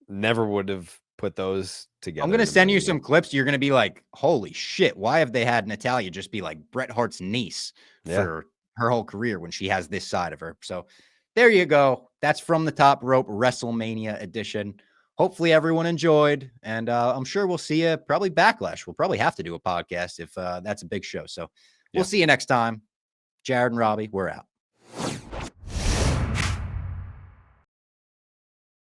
Never would have put those together. I'm going to send you some clips. You're going to be like, holy shit, why have they had Natalya just be like Bret Hart's niece for her whole career when she has this side of her? So there you go. That's From the Top Rope WrestleMania edition. Hopefully everyone enjoyed, and I'm sure we'll see you probably Backlash. We'll probably have to do a podcast if that's a big show. So we'll see you next time. Jared and Robbie, we're out.